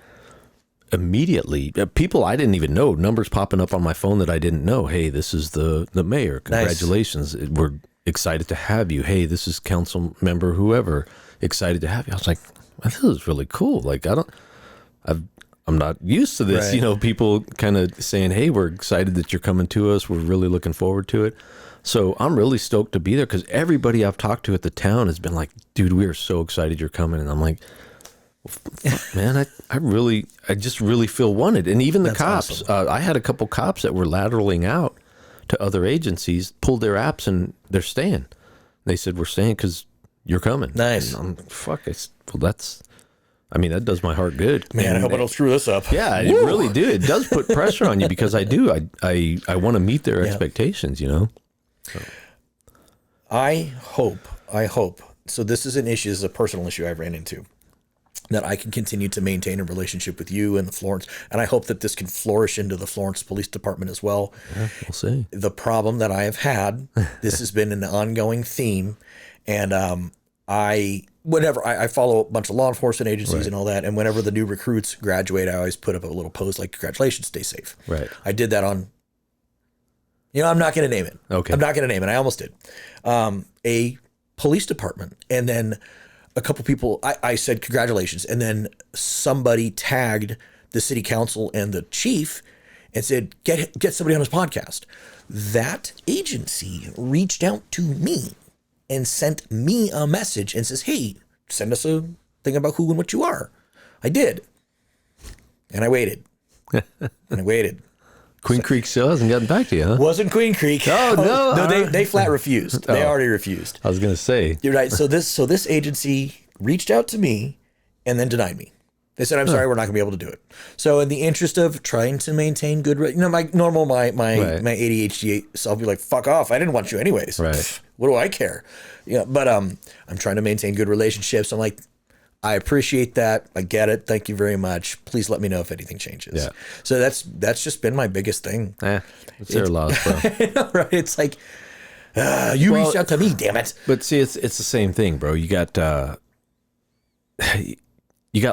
immediately, people I didn't even know, numbers popping up on my phone that I didn't know. Hey, this is the mayor. Congratulations. Nice. We're excited to have you. Hey, this is council member whoever. Excited to have you. I was like, this is really cool. Like, I'm not used to this. Right. People kind of saying, hey, we're excited that you're coming to us. We're really looking forward to it. So I'm really stoked to be there because everybody I've talked to at the town has been like, dude, we are so excited you're coming. And I'm like, man, I just really feel wanted. And even the cops, awesome. I had a couple cops that were lateraling out to other agencies, pulled their apps and they're staying. They said, we're staying because you're coming. Nice. And that does my heart good. Man, I hope I don't screw this up. Yeah, it really do. It does put pressure on you because I do. I want to meet their expectations, So. I hope. So this is an issue, this is a personal issue I've ran into, that I can continue to maintain a relationship with you and the Florence, and I hope that this can flourish into the Florence Police Department as well. Yeah, we'll see. The problem that I have had, this has been an ongoing theme, and I follow a bunch of law enforcement agencies and all that, and whenever the new recruits graduate, I always put up a little post like, congratulations, stay safe. Right. I did that on, I'm not going to name it. Okay. I'm not going to name it. I almost did. A police department, and then a couple people, I said congratulations, and then somebody tagged the city council and the chief and said, get somebody on his podcast. That agency reached out to me and sent me a message and says, hey, send us a thing about who and what you are. I did. And I waited. Queen Creek still hasn't gotten back to you, huh? Wasn't Queen Creek. Oh, no. No, they flat refused. They already refused. I was going to say. You're right. So this agency reached out to me and then denied me. They said, I'm sorry, we're not going to be able to do it. So in the interest of trying to maintain good, my ADHD self be like, fuck off. I didn't want you anyways. Right. What do I care? Yeah. But I'm trying to maintain good relationships. I'm like, I appreciate that. I get it. Thank you very much. Please let me know if anything changes. Yeah. So that's just been my biggest thing. It's their loss, bro. Right. It's like, reached out to me, damn it. But see, it's the same thing, bro. You got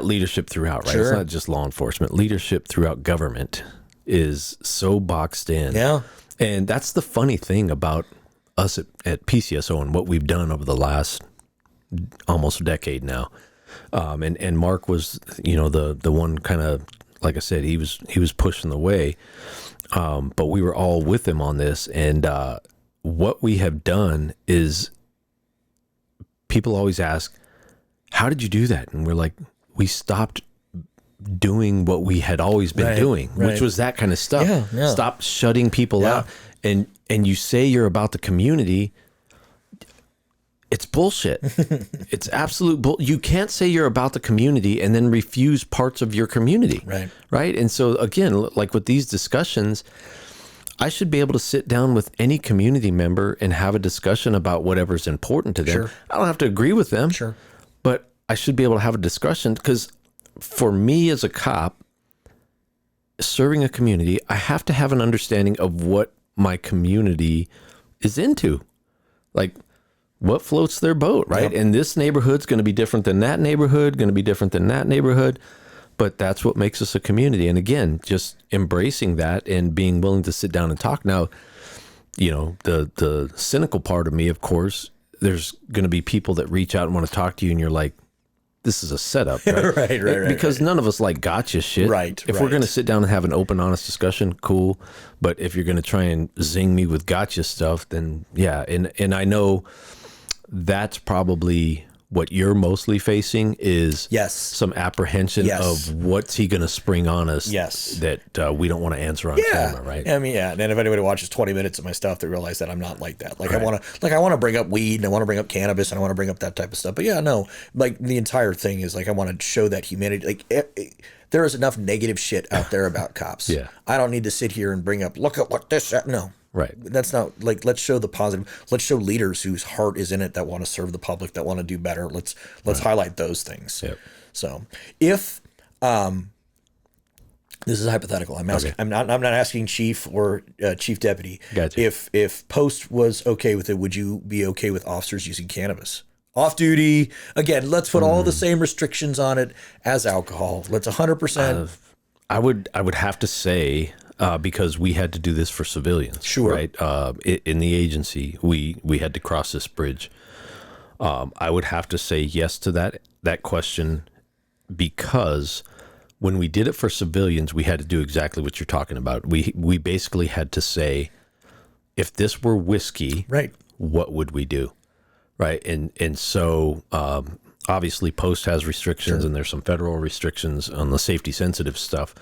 leadership throughout, right? Sure. It's not just law enforcement. Leadership throughout government is so boxed in. Yeah. And that's the funny thing about us at PCSO and what we've done over the last almost decade now. And Mark was, the one kind of, like I said, he was pushing the way, but we were all with him on this. And what we have done is, people always ask, how did you do that? And we're like, we stopped doing what we had always been doing, which was that kind of stuff. Yeah. Stop shutting people out. And you say you're about the community. It's bullshit. It's absolute bull. You can't say you're about the community and then refuse parts of your community. Right. And so again, like with these discussions, I should be able to sit down with any community member and have a discussion about whatever's important to them. Sure. I don't have to agree with them. Sure. But I should be able to have a discussion, because for me as a cop serving a community, I have to have an understanding of what my community is into. Like, what floats their boat, right? Yep. And this neighborhood's going to be different than that neighborhood, going to be different than that neighborhood. But that's what makes us a community. And again, just embracing that and being willing to sit down and talk. Now, the cynical part of me, of course, there's going to be people that reach out and want to talk to you, and you're like, this is a setup, right? right. Because none of us like gotcha shit. Right. If we're going to sit down and have an open, honest discussion, cool. But if you're going to try and zing me with gotcha stuff, then yeah. And I know that's probably what you're mostly facing is Yes. some apprehension Yes. of what's he going to spring on us Yes. that we don't want to answer on camera, right? I mean, yeah. And then if anybody watches 20 minutes of my stuff, they realize that I'm not like that. Like I want to bring up weed and I want to bring up cannabis and I want to bring up that type of stuff. But yeah, no, like the entire thing is like, I want to show that humanity, like there is enough negative shit out there about cops. Yeah. I don't need to sit here and bring up, look at what this, no. Right. That's not like, let's show the positive. Let's show leaders whose heart is in it, that want to serve the public, that want to do better. Let's highlight those things. Yep. So if, this is hypothetical. I'm asking, I'm not asking chief or chief deputy. Gotcha. If post was okay with it, would you be okay with officers using cannabis? Off duty. Again, let's put all the same restrictions on it as alcohol. Let's 100%. I would have to say, because we had to do this for civilians, Sure. right? In the agency, we had to cross this bridge. I would have to say yes to that question, because when we did it for civilians, we had to do exactly what you're talking about. We basically had to say, if this were whiskey, Right. what would we do? Right. And so obviously post has restrictions, and there's some federal restrictions on the safety sensitive stuff.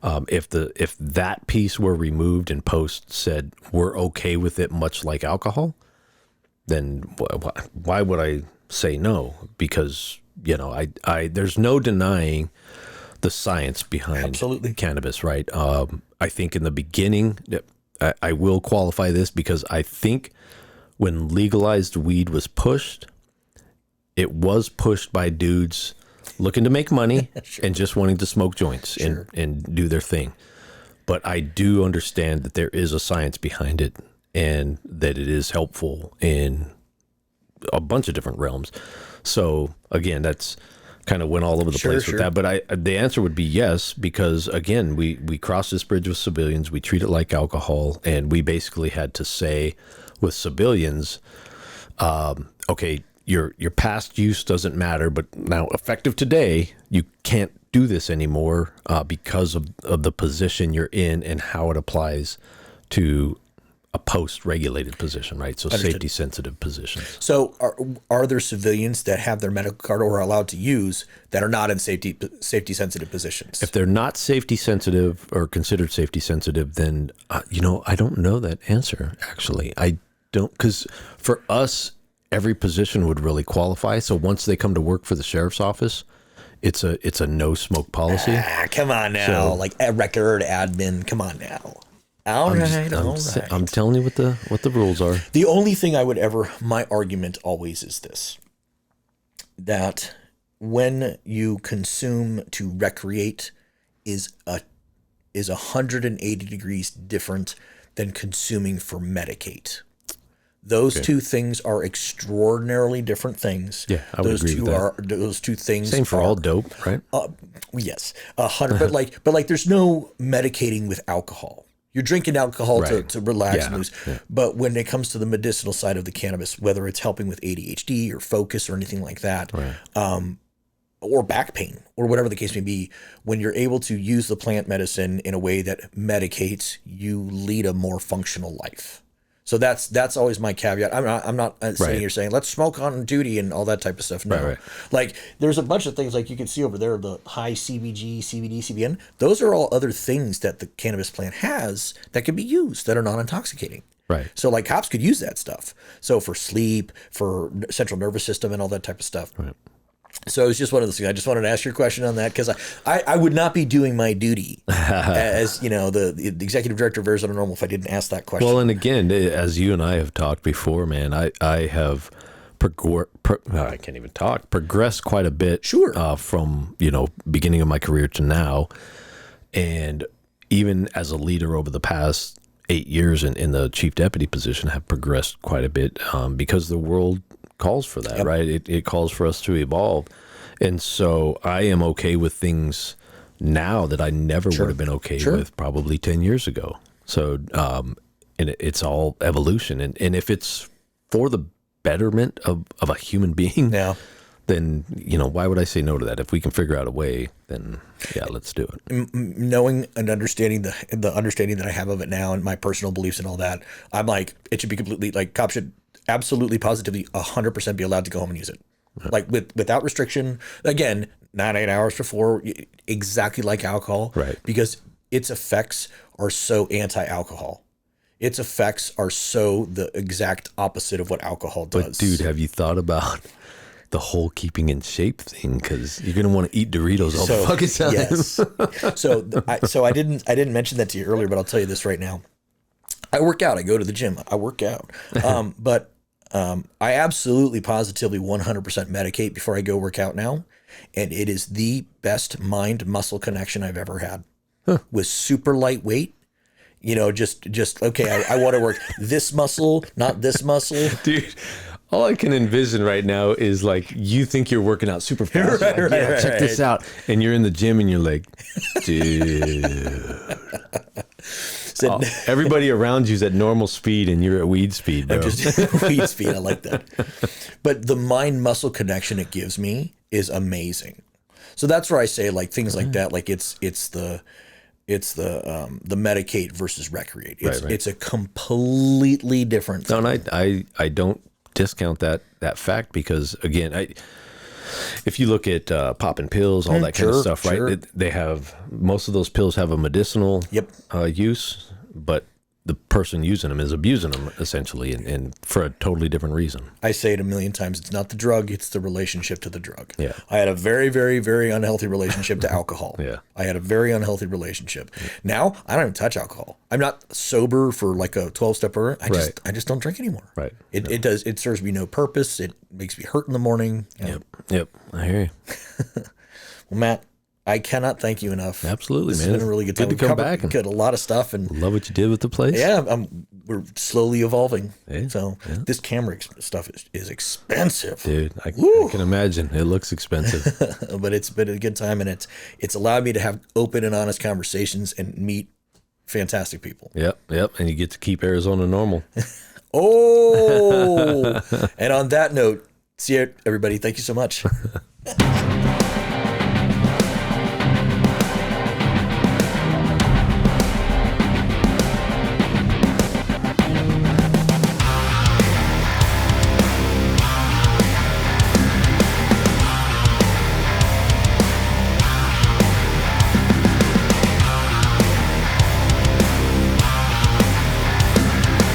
If that piece were removed and post said we're okay with it, much like alcohol, then why would I say no? Because, I there's no denying the science behind Absolutely. cannabis, right? I think in the beginning, I will qualify this, because I think when legalized weed was pushed, it was pushed by dudes looking to make money and just wanting to smoke joints and do their thing. But I do understand that there is a science behind it, and that it is helpful in a bunch of different realms. So again, that's kind of went all over the place with that. But the answer would be yes, because again, we crossed this bridge with civilians. We treat it like alcohol, and we basically had to say with civilians, okay, your past use doesn't matter, but now effective today, you can't do this anymore because of the position you're in and how it applies to a post-regulated position, right? So safety-sensitive positions. So are there civilians that have their medical card or are allowed to use that are not in safety-sensitive positions? If they're not safety-sensitive or considered safety-sensitive, then, I don't know that answer, actually. I don't, because for us, every position would really qualify. So once they come to work for the sheriff's office, it's a no-smoke policy. Come on now, like a record admin. Come on now. All right. I'm telling you what the rules are. The only thing my argument always is this, that when you consume to recreate is 180 degrees different than consuming for medicate. Those two things are extraordinarily different things. Yeah, I would agree with that. Those two things. Same for all dope, right? Yes, 100. But like, there's no medicating with alcohol. You're drinking alcohol to relax and lose. Yeah. But when it comes to the medicinal side of the cannabis, whether it's helping with ADHD or focus or anything like that, or back pain or whatever the case may be, when you're able to use the plant medicine in a way that medicates, you lead a more functional life. So that's always my caveat. I'm not sitting here saying let's smoke on duty and all that type of stuff. No, right. Like there's a bunch of things like you can see over there, the high CBG, CBD, CBN. Those are all other things that the cannabis plant has that can be used that are non-intoxicating. Right. So like cops could use that stuff. So for sleep, for central nervous system, and all that type of stuff. Right. So it was just one of those things. I just wanted to ask your question on that, because I would not be doing my duty as the executive director of Arizona Normal if I didn't ask that question. Well, and again, as you and I have talked before, man, I have I can't even talk. Progressed quite a bit. Sure. From beginning of my career to now, and even as a leader over the past 8 years in the chief deputy position, have progressed quite a bit because the world calls for that, right? It calls for us to evolve. And so I am okay with things now that I never would have been okay with probably 10 years ago. So, and it's all evolution. And if it's for the betterment of a human being, then, why would I say no to that? If we can figure out a way, then let's do it. Knowing and understanding the understanding that I have of it now and my personal beliefs and all that, I'm like, it should be completely, like, cops should absolutely, positively, 100% be allowed to go home and use it. like without restriction. Again, not 8 hours before, exactly like alcohol, Right. because its effects are so anti-alcohol. Its effects are so the exact opposite of what alcohol does. But dude, have you thought about the whole keeping in shape thing? Because you're gonna want to eat Doritos all the fucking time. Yes. So I didn't mention that to you earlier, but I'll tell you this right now. I work out. I go to the gym. I work out. But I absolutely, positively, 100% medicate before I go work out now, and it is the best mind-muscle connection I've ever had. With super lightweight. You know, just okay, I want to work this muscle, not this muscle. Dude, all I can envision right now is like you think you're working out super fast. Right, You're like, right, check this out. And you're in the gym and you're like, dude. So, Everybody around you's at normal speed and you're at weed speed, bro. I'm just weed speed. I like that. But the mind muscle connection it gives me is amazing. So that's where I say like things like that, like it's the medicate versus recreate. It's a completely different thing. No, and I don't discount that fact because again, if you look at popping pills, all that kind of stuff, right? They have most of those pills have a medicinal use, but the person using them is abusing them essentially, and for a totally different reason. I say it a million times. It's not the drug; it's the relationship to the drug. Yeah, I had a very, very, very unhealthy relationship to alcohol. Yeah, I had a very unhealthy relationship. Now I don't even touch alcohol. I'm not sober for like a 12-step program. I just don't drink anymore. Right. It serves me no purpose. It makes me hurt in the morning. Yep. I hear you. Well, Matt, I cannot thank you enough. Absolutely, this man. It's been a really good time. Good to come back. We got a lot of stuff, and love what you did with the place. Yeah, we're slowly evolving. Yeah, so this camera stuff is expensive, dude. I can imagine. It looks expensive, but it's been a good time, and it's allowed me to have open and honest conversations and meet fantastic people. Yep, and you get to keep Arizona normal. Oh, and on that note, see you, everybody. Thank you so much.